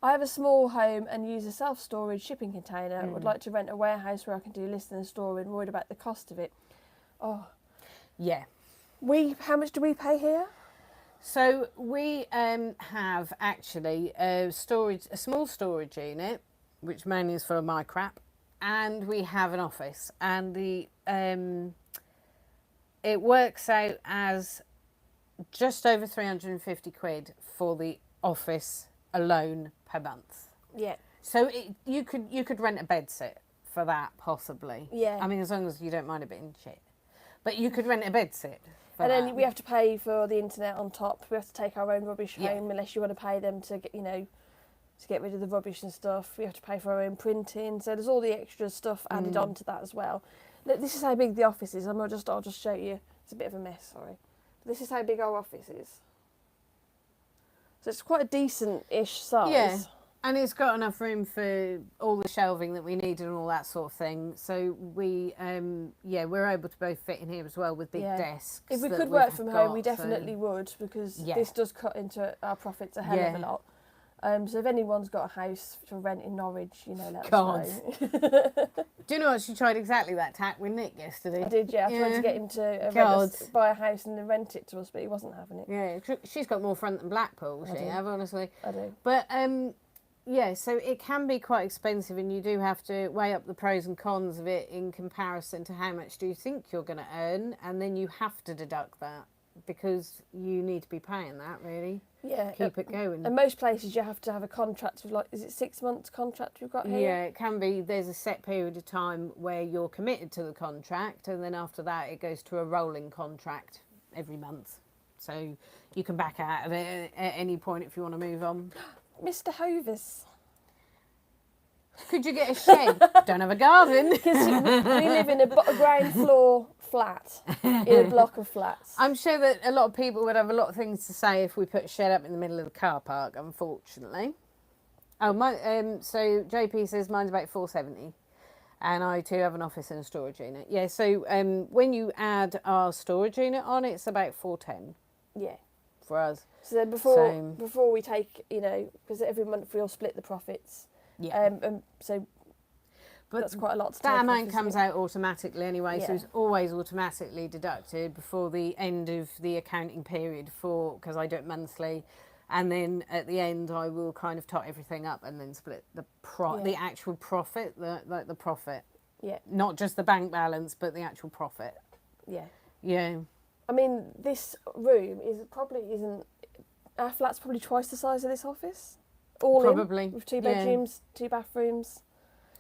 I have a small home and use a self-storage shipping container. Would like to rent a warehouse where I can do listing and storing. Worried about the cost of it. Oh, Yeah. how much do we pay here? So we have actually a small storage unit, which mainly is for my crap, and we have an office, and the it works out as just over 350 quid for the office alone per month. Yeah. So you could rent a bed sit for that possibly. Yeah. I mean, as long as you don't mind it being shit, but you could rent a bed sit. And then we have to pay for the internet on top. We have to take our own rubbish Yeah. home unless you want to pay them to get, to get rid of the rubbish and stuff. We have to pay for our own printing. So there's all the extra stuff added on to that as well. Look, this is how big the office is. I'll just show you. It's a bit of a mess, sorry. This is how big our office is. So it's quite a decent-ish size. Yeah. And it's got enough room for all the shelving that we need and all that sort of thing. So we're able to both fit in here as well with big desks. If we that could we've work from home, we got, definitely would, because Yeah. this does cut into our profits a hell of a lot. So if anyone's got a house to rent in Norwich, let us know. Do you know what? She tried exactly that tack with Nick yesterday. I did, yeah. I tried to get him to buy a house and then rent it to us, but he wasn't having it. Yeah, she's got more front than Blackpool, she have, honestly. I do. But, yeah, so it can be quite expensive, and you do have to weigh up the pros and cons of it in comparison to how much do you think you're going to earn, and then you have to deduct that because you need to be paying that, really. Yeah. Keep it going. And most places you have to have a contract with, is it 6 months contract you've got here? Yeah, it can be. There's a set period of time where you're committed to the contract, and then after that it goes to a rolling contract every month. So you can back out of it at any point if you want to move on. Mr. Hovis. Could you get a shed? Don't have a garden. Because we live in a ground floor flat, in a block of flats. I'm sure that a lot of people would have a lot of things to say if we put a shed up in the middle of the car park, unfortunately. Oh, so JP says mine's about 470. And I too have an office and a storage unit. Yeah, so when you add our storage unit on, it's about 410. Yeah. For us. So then before we take, because every month we'll split the profits. Yeah. But that's quite a lot to that take amount off, comes out automatically anyway, so Yeah. it's always automatically deducted before the end of the accounting period because I do it monthly. And then at the end, I will kind of tot everything up and then split the actual profit, the profit. Yeah. Not just the bank balance, but the actual profit. Yeah. Yeah. I mean, this room our flat's probably twice the size of this office. Probably. With 2 bedrooms, 2 bathrooms.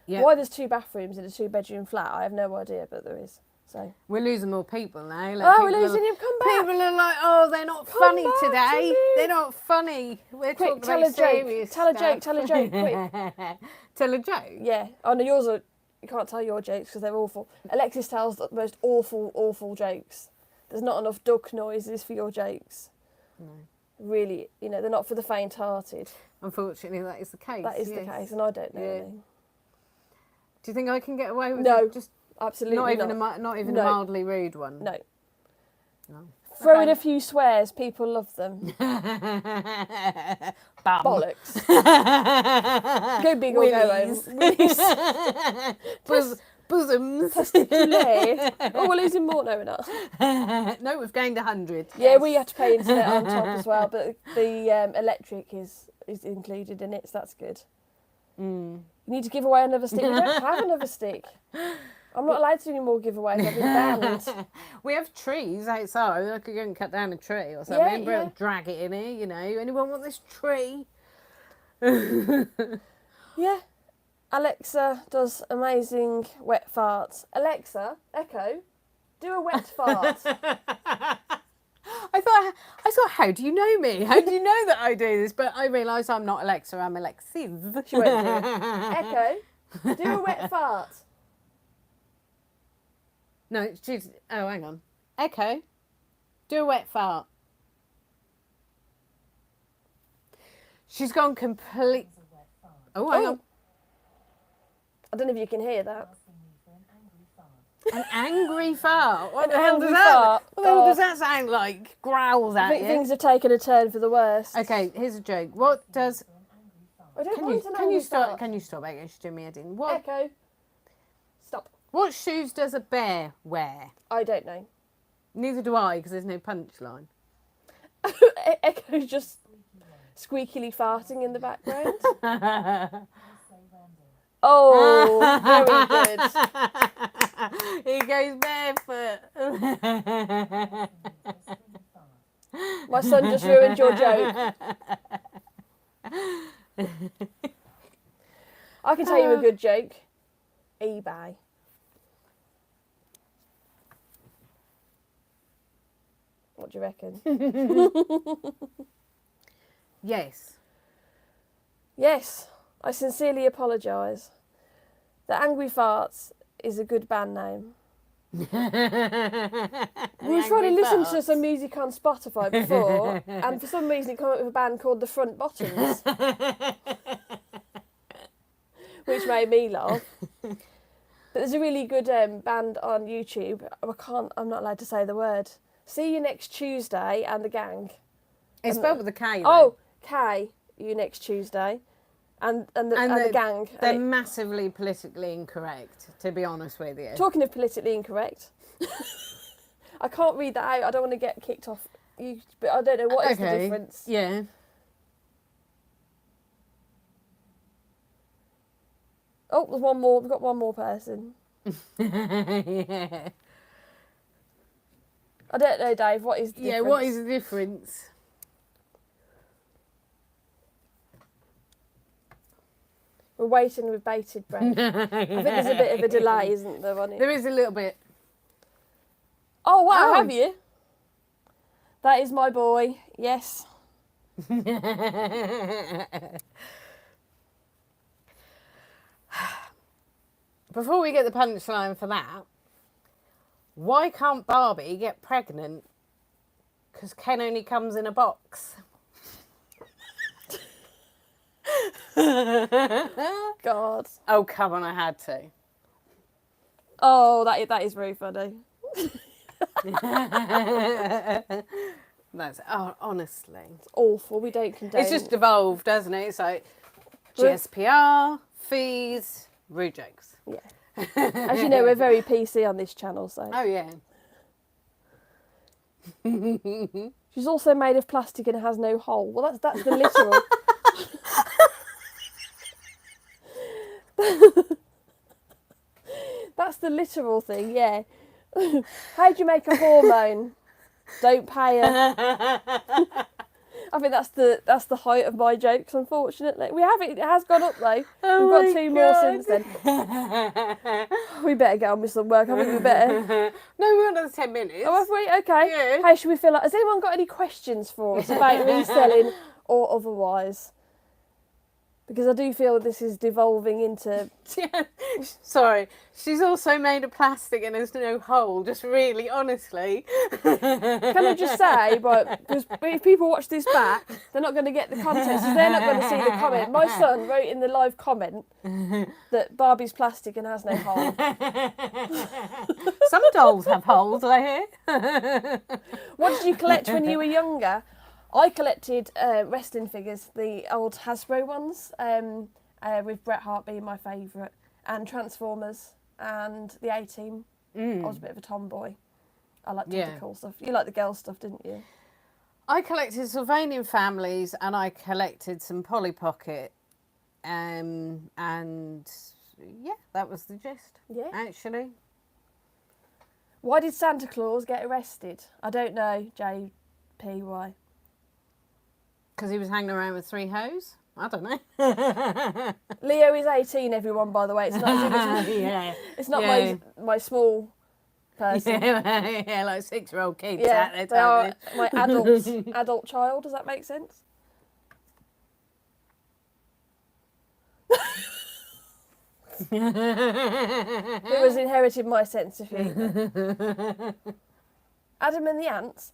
Yeah. Why there's 2 bathrooms in a 2-bedroom flat, I have no idea, but there is. So We're losing more people now. we're losing him. Come back. People are like, oh, they're not funny back today. to me. They're not funny. We're Quick, talking tell about a joke. serious Tell a stuff. joke. Tell a joke. Quick. Tell a joke. Yeah. Oh no, yours are. You can't tell your jokes because they're awful. Alexis tells the most awful jokes. There's not enough duck noises for your jokes. No. Really, they're not for the faint-hearted. Unfortunately, that is the case. That is the yes. case, and I don't know Yeah. any. Do you think I can get away with No, it? Just absolutely not even not. not even No. a mildly rude one. No. No. Throw in Okay. a few swears, people love them. Bum. Bollocks. Go big or go home. Willies. Bosoms. Testicular. Oh, we're losing more. No, we're not. No, we've gained 100. Yeah, Yes. we have to pay internet on top as well, but the electric is included in it, so that's good. Mm. You need to give away another stick. We don't have another stick. I'm not allowed to do any more giveaways. I've been banned. We have trees outside. I could go and cut down a tree or something. Yeah. Drag it in here, Anyone want this tree? Yeah. Alexa does amazing wet farts. Alexa, Echo, do a wet fart. I thought, how do you know me? How do you know that I do this? But I realise I'm not Alexa, I'm Alexis. She won't do it. Echo, do a wet fart. No, she's. Oh, hang on. Echo, do a wet fart. She's gone complete. Oh, hang on. I don't know if you can hear that. An angry fart. What the An hell does angry that? fart. What the hell Oh. does that sound like? Growls I at think you. things have taken a turn for the worst. Okay, here's a joke. What does? I don't Can want you an can angry you stop? fart. Can you stop? Echo, she's doing me head in. What Echo, stop. what shoes does a bear wear? I don't know. Neither do I, because there's no punchline. Echo's just squeakily farting in the background. Oh, very good. He goes barefoot. My son just ruined your joke. I can tell you a good joke. eBay. What do you reckon? Yes. Yes, I sincerely apologise. The Angry Farts is a good band name. We were trying to listen to some music on Spotify before, and for some reason it came up with a band called The Front Bottoms, which made me laugh. But there's a really good band on YouTube. I'm not allowed to say the word. See You Next Tuesday and the Gang. It's spelled with a K. Though. Oh, K, You Next Tuesday. And the Gang. They're massively politically incorrect, to be honest with you. Talking of politically incorrect, I can't read that out. I don't want to get kicked off. But I don't know what is the difference. Yeah. Oh, there's one more. We've got one more person. Yeah. I don't know, Dave. What is the difference? Yeah, what is the difference? We're waiting with bated breath. I think there's a bit of a delay, isn't there, on it? There is a little bit. Oh, wow, Oh. have you? That is my boy, yes. Before we get the punchline for that, why can't Barbie get pregnant? Because Ken only comes in a box. God. Oh, come on, I had to. Oh, that is very funny. That's honestly. It's awful. We don't condone. It's just evolved, hasn't it? It's like GSPR, fees, rude jokes. Yeah. As you know, we're very PC on this channel, so. Oh, yeah. She's also made of plastic and has no hole. Well, that's the literal. That's the literal thing, yeah. How do you make a hormone? Don't pay her. I think that's the height of my jokes, unfortunately. It has gone up though. Oh, we've got two more since then. We better get on with some work. I think we better. No, we've got another 10 minutes. Oh, have we? Okay. Yeah. How should we feel like? Has anyone got any questions for us about reselling or otherwise? Because I do feel this is devolving into... Yeah. Sorry, she's also made of plastic and there's no hole, just really, honestly. Can I just say, right, because if people watch this back, they're not going to get the context, so they're not going to see the comment. My son wrote in the live comment that Barbie's plastic and has no hole. Some dolls have holes, I hear. What did you collect when you were younger? I collected wrestling figures, the old Hasbro ones, with Bret Hart being my favourite, and Transformers and the A-Team. I was a bit of a tomboy. I liked all the cool stuff. You liked the girl stuff, didn't you? I collected Sylvanian families and I collected some Polly Pocket. And yeah, that was the gist. Yeah. Actually. Why did Santa Claus get arrested? I don't know, JPY. Because he was hanging around with 3 hoes? I don't know. Leo is 18, everyone, by the way. It's not as if Yeah. it's not Yeah. my small person. Yeah, like 6-year-old kids Yeah, out there. they are my adult child. Does that make sense? Who has inherited my sense of humour. Adam and the Ants.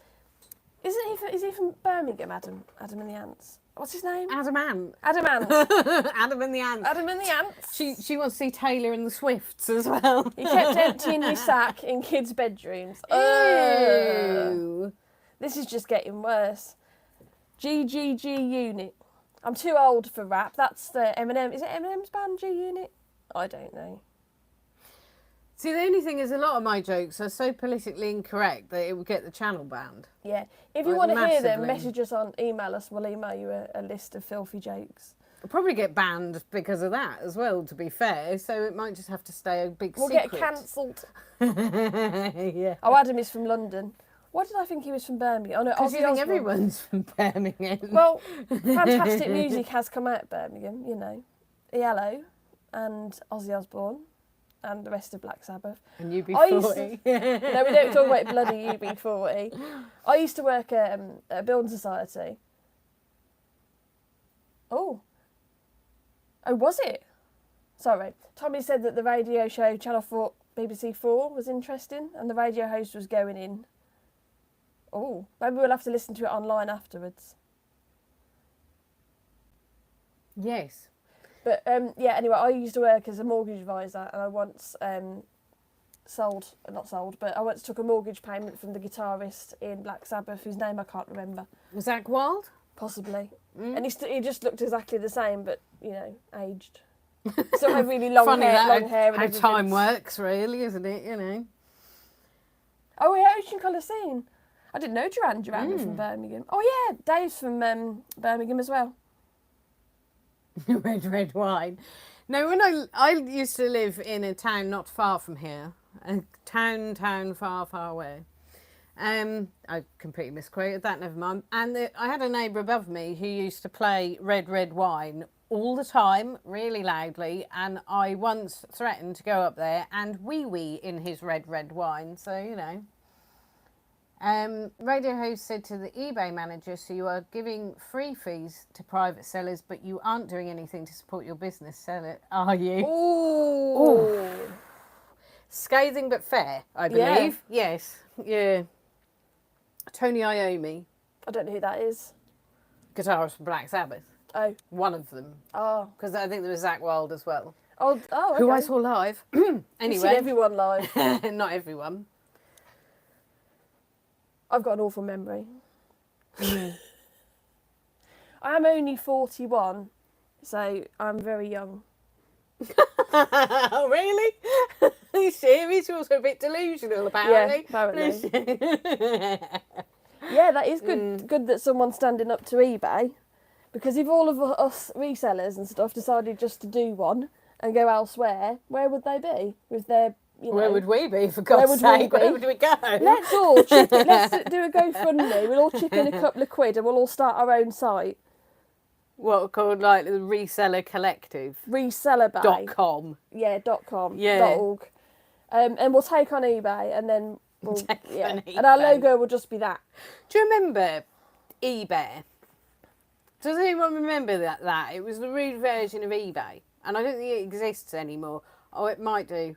Is he from Birmingham, Adam? Adam and the Ants. What's his name? Adam Ant. Adam Ant. Adam and the Ants. Adam and the Ants. She wants to see Taylor and the Swifts as well. He kept emptying his sack in kids' bedrooms. Ew. This is just getting worse. GGG Unit. I'm too old for rap. That's the Eminem. Is it Eminem's band, G Unit? I don't know. See, the only thing is a lot of my jokes are so politically incorrect that it would get the channel banned. Yeah. If you Like, want to hear them, massively. message us on, email us. We'll email you a list of filthy jokes. It'll probably get banned because of that as well, to be fair. So it might just have to stay a big We'll secret. get cancelled. Yeah. Oh, Adam is from London. Why did I think he was from Birmingham? Oh no, Because Ozzy you think Osbourne. everyone's from Birmingham. Well, fantastic music has come out of Birmingham, you know. ELO and Ozzy Osbourne and the rest of Black Sabbath. And you'd be I used 40. No, we don't talk about bloody UB40. I used to work at a building society. Oh, was it? Sorry. Tommy said that the radio show Channel 4, BBC 4 was interesting and the radio host was going in. Oh, maybe we'll have to listen to it online afterwards. Yes. But yeah, anyway, I used to work as a mortgage advisor and I once I once took a mortgage payment from the guitarist in Black Sabbath, whose name I can't remember. Was Zach Wild? Possibly. Mm. And he just looked exactly the same, but, you know, aged. Still had really long Funny hair. that, Long hair and how everything. time works, really, isn't it? You know. Oh, yeah, Ocean Colour Scene. I didn't know Duran Duran were from Birmingham. Oh, yeah, Dave's from Birmingham as well. Red wine. No, when I used to live in a town not far from here, a town far away. I completely misquoted that. Never mind. And I had a neighbour above me who used to play Red Wine all the time, really loudly. And I once threatened to go up there and wee in his red wine. So you know. Radio host said to the eBay manager, so you are giving free fees to private sellers, but you aren't doing anything to support your business seller, are you? Ooh. Scathing but fair, I believe. Yeah. Yes. Yeah. Tony Iommi, I don't know who that is. guitarist from Black Sabbath. Oh. One of them. Oh. Because I think there was Zach Wild as well. Oh, okay. Who I saw live. You've Anyway. seen everyone live. Not everyone. I've got an awful memory. I am only 41, so I'm very young. Oh, really? Are you serious? You're also a bit delusional, apparently. Yeah, apparently. Yeah, that is good. Good that someone's standing up to eBay, because if all of us resellers and stuff decided just to do one and go elsewhere, where would they be with their? You know, where would we be, for God's sake? Where would we go? Let's all chip in, let's do a GoFundMe. We'll all chip in a couple of quid and we'll all start our own site. What called like the Reseller Collective? Resellerbay.com. Yeah, .com. Yeah. .org. And we'll take on eBay and then we'll Take on and our eBay. logo will just be that. Do you remember eBay? Does anyone remember that? It was the rude version of eBay. And I don't think it exists anymore. Oh, it might do.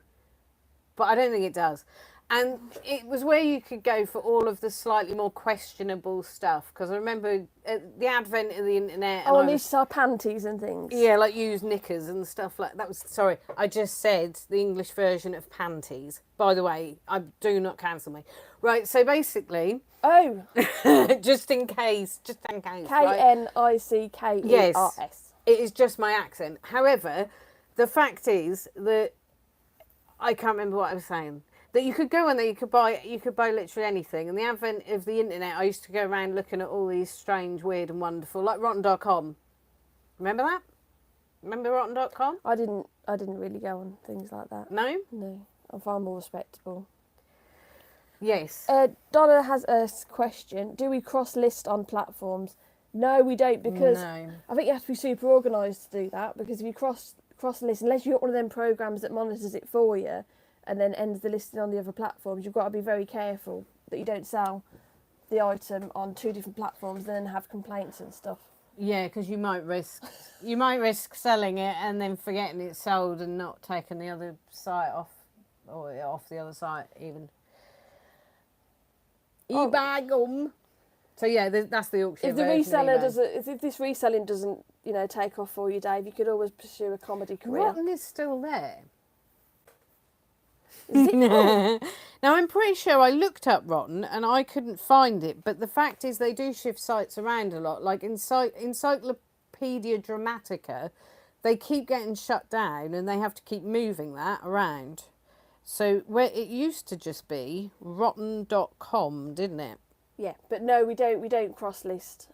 But I don't think it does. And it was where you could go for all of the slightly more questionable stuff. Because I remember the advent of the internet. And these are panties and things. Yeah, like used knickers and stuff like that. Sorry, I just said the English version of panties. By the way, do not cancel me. Right, so basically... Oh. just in case. Right? Knickers. Yes, it is just my accent. However, the fact is that I can't remember what I was saying. That you could go on there, you could buy literally anything. And the advent of the internet, I used to go around looking at all these strange, weird and wonderful, like rotten.com. Remember that? Remember rotten.com? I didn't really go on things like that. No? No. I'm far more respectable. Yes. Donna has a question. Do we cross-list on platforms? No, we don't, because No. I think you have to be super organised to do that, because if you cross the list, unless you've got one of them programs that monitors it for you and then ends the listing on the other platforms, you've got to be very careful that you don't sell the item on 2 different platforms and then have complaints and stuff. Yeah, because you might risk selling it and then forgetting it's sold and not taking the other site off, or off the other site even. Oh. eBay. So yeah, that's the auction. If the reseller doesn't, if this reselling doesn't, take off for you, Dave, you could always pursue a comedy career. Rotten is still there. Is it? Oh. Now I'm pretty sure I looked up Rotten and I couldn't find it, but the fact is they do shift sites around a lot. Like Encyclopedia Dramatica, they keep getting shut down and they have to keep moving that around. So where it used to just be rotten.com, didn't it? Yeah, but no, we don't cross list.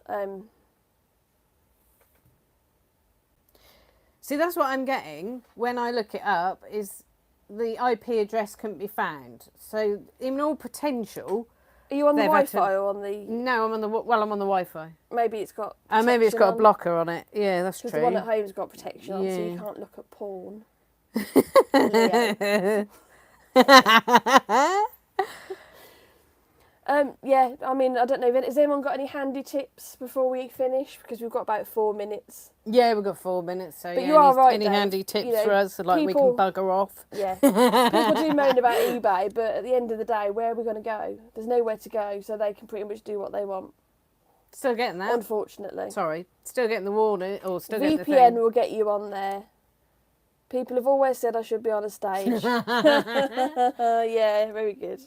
See, that's what I'm getting when I look it up, is the IP address couldn't be found. So in all potential, Are you on the they've had Wi-Fi to- or on the? No, I'm on the Wi-Fi. Maybe it's got. Maybe it's protection got a on, blocker on it. Yeah, that's true. because the one at home's got protection on, so you Yeah. can't look at porn. Yeah, I mean, I don't know. Has anyone got any handy tips before we finish? Because we've got about 4 minutes. Yeah, we've got 4 minutes. So But yeah, you are right, any Dave. handy tips You know, for us, so like people- we can bugger off? Yeah. People do moan about eBay, but at the end of the day, where are we going to go? There's nowhere to go, so they can pretty much do what they want, Still getting that. unfortunately. Sorry, still getting the warning, or still getting the VPN thing. will get you on there. People have always said I should be on a stage. Yeah, very good.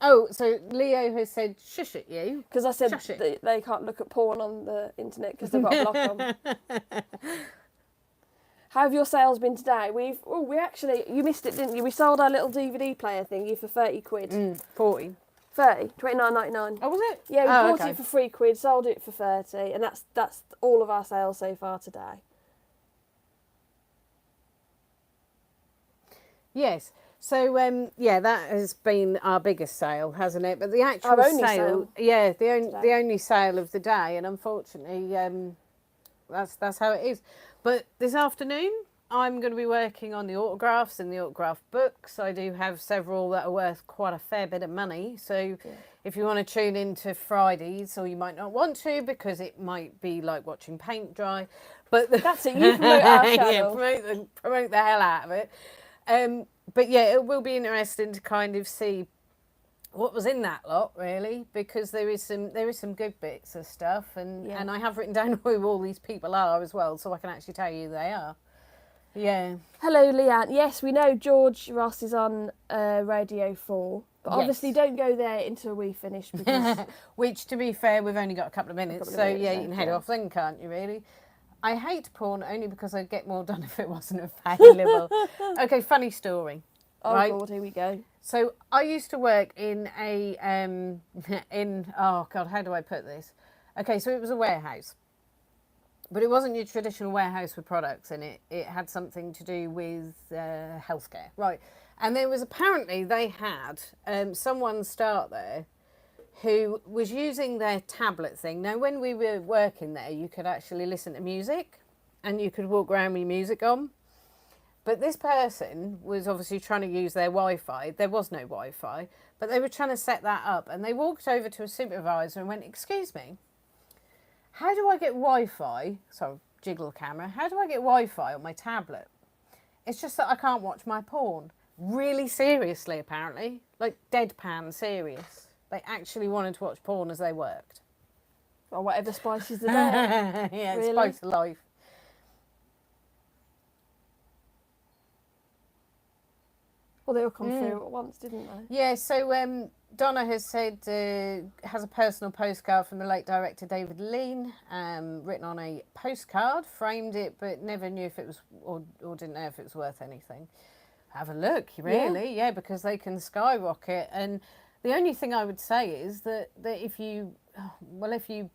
Oh, so Leo has said shush at you. Because I said Shush it. that they can't look at porn on the internet because they've got a block on. How have your sales been today? We actually, you missed it, didn't you? We sold our little DVD player thingy for 30 quid. 40. 30, 29.99. Oh, was it? Yeah, we Oh, bought okay. it for 3 quid, sold it for 30, and that's all of our sales so far today. Yes. So that has been our biggest sale, hasn't it? But the actual Our only sale, sale yeah, the today. only sale of the day, and unfortunately, that's how it is. But this afternoon, I'm going to be working on the autographs and the autograph books. I do have several that are worth quite a fair bit of money. So if you want to tune into Fridays, or you might not want to because it might be like watching paint dry. But That's it, you promote our channel. Yeah, promote the hell out of it. But yeah, it will be interesting to kind of see what was in that lot, really, because there is some good bits of stuff, and I have written down who all these people are as well, so I can actually tell you who they are. Yeah. Hello, Leanne. Yes, we know George Ross is on Radio 4, but obviously Yes. don't go there until we finish, because Which, to be fair, we've only got a couple of minutes, of so minutes, yeah, so, you can head yeah. off then, can't you, really? I hate porn only because I'd get more done if it wasn't available. Okay, funny story. oh right? God, here we go. So I used to work in a oh God, how do I put this? Okay, so it was a warehouse, but it wasn't your traditional warehouse with products in it. It had something to do with healthcare, right? And there was apparently they had someone start there who was using their tablet thing. Now, when we were working there, you could actually listen to music, and you could walk around with your music on. But this person was obviously trying to use their Wi-Fi. There was no Wi-Fi, but they were trying to set that up. And they walked over to a supervisor and went, "Excuse me, how do I get Wi-Fi?" So jiggle the camera. "How do I get Wi-Fi on my tablet? It's just that I can't watch my porn." Really seriously, apparently. Like deadpan serious. They actually wanted to watch porn as they worked. Or whatever spices the day. Yeah, it's Really? spice of life. Well, they all come through at once, didn't they? Yeah, so Donna has said, has a personal postcard from the late director David Lean, written on a postcard, framed it, but never knew if it was, or didn't know if it was worth anything. Have a look, really, yeah, because they can skyrocket. And the only thing I would say is that if you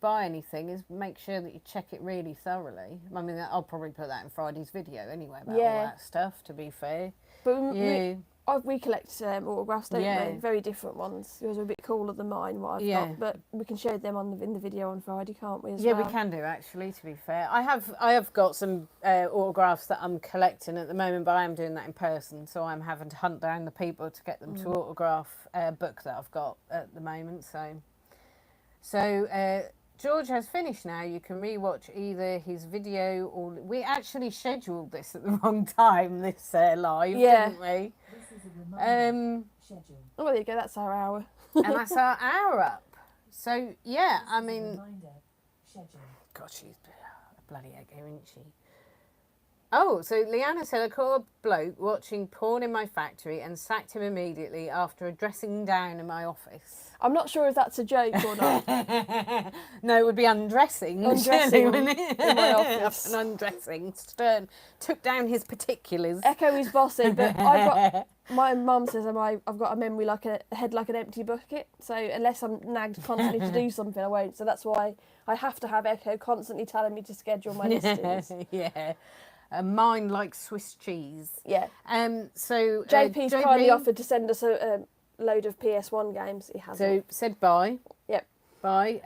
buy anything, is make sure that you check it really thoroughly. I mean, I'll probably put that in Friday's video anyway, about all that stuff, to be fair. But Yeah. we collect autographs, don't Yeah. we? Very different ones. Yours are a bit cooler than mine, what I've Yeah. got. But we can show them in the video on Friday, can't we? Yeah, we can do actually. To be fair, I have got some autographs that I'm collecting at the moment, but I am doing that in person, so I'm having to hunt down the people to get them to autograph a book that I've got at the moment. So George has finished now. You can rewatch either his video or we actually scheduled this at the wrong time. This live, didn't we? This is a reminder schedule. Oh, there you go. That's our hour. And that's our hour up. So yeah, I This is a mean, reminder schedule. God, she's a bloody egg here, isn't she? Oh, so Leanna said, I caught a bloke watching porn in my factory and sacked him immediately after a dressing down in my office. I'm not sure if that's a joke or not. No, it would be undressing. Undressing surely, wouldn't it? in my office. An undressing. Stern took down his particulars. Echo is bossy, but my mum says I've got a memory like a head like an empty bucket. So unless I'm nagged constantly to do something, I won't. So that's why I have to have Echo constantly telling me to schedule my listings. Yeah. A mind like Swiss cheese. Yeah. So JP's kindly offered to send us a load of PS1 games. He hasn't. So said bye. Yep. Bye.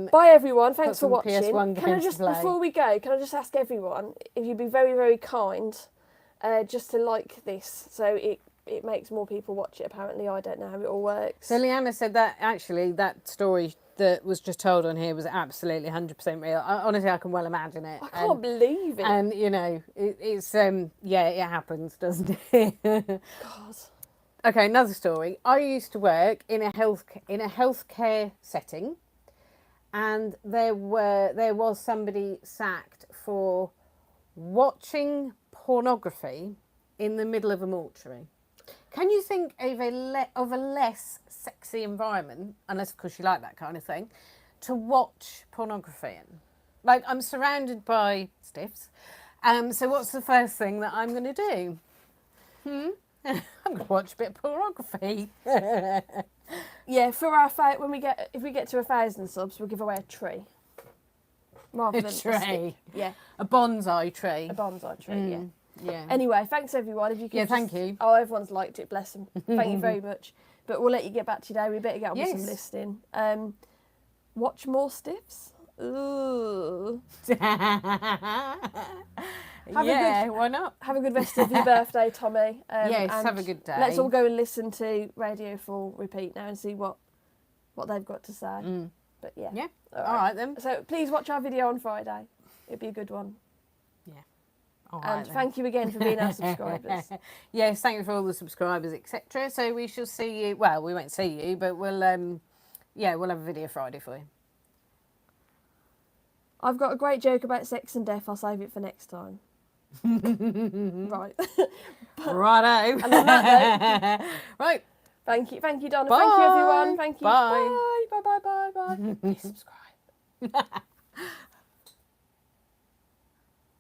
Bye everyone. Thanks for some watching. PS1 Can I games just to play. before we go, can I just ask everyone if you'd be very, very kind, just to like this, so it makes more people watch it. Apparently, I don't know how it all works. So Leanna said that actually that story that was just told on here was absolutely 100% real. Honestly, I can well imagine it. I can't believe it. And you know, it's yeah, it happens, doesn't it? God. Okay, another story. I used to work in a healthcare setting, and there was somebody sacked for watching pornography in the middle of a mortuary. Can you think of a less sexy environment, unless of course you like that kind of thing, to watch pornography in? Like, I'm surrounded by stiffs, so what's the first thing that I'm going to do? I'm going to watch a bit of pornography. Yeah, for our if we get to 1,000 subs, we'll give away a tree. Rather A than tray. stick. Yeah, A bonsai tree. a bonsai tree. Yeah. Yeah. Anyway, thanks everyone. If you can Yeah, thank you. Oh, everyone's liked it. Bless them. Thank you very much. But we'll let you get back to your day. We better get on with some Yes. listing. Watch more stiffs. Ooh. Why not? Have a good rest of your birthday, Tommy. Yes, and have a good day. Let's all go and listen to Radio 4 repeat now and see what they've got to say. But yeah. Yeah. All right then. So please watch our video on Friday. It'll be a good one. All right, And then. thank you again for being our subscribers. Yes, thank you for all the subscribers, etc. So we shall see you. Well, we won't see you, but we'll have a video Friday for you. I've got a great joke about sex and death. I'll save it for next time. Right. Righto. And on that note, Right. thank you, Donna. Bye. Thank you, everyone. Thank you. Bye. Bye. Bye. Please subscribe.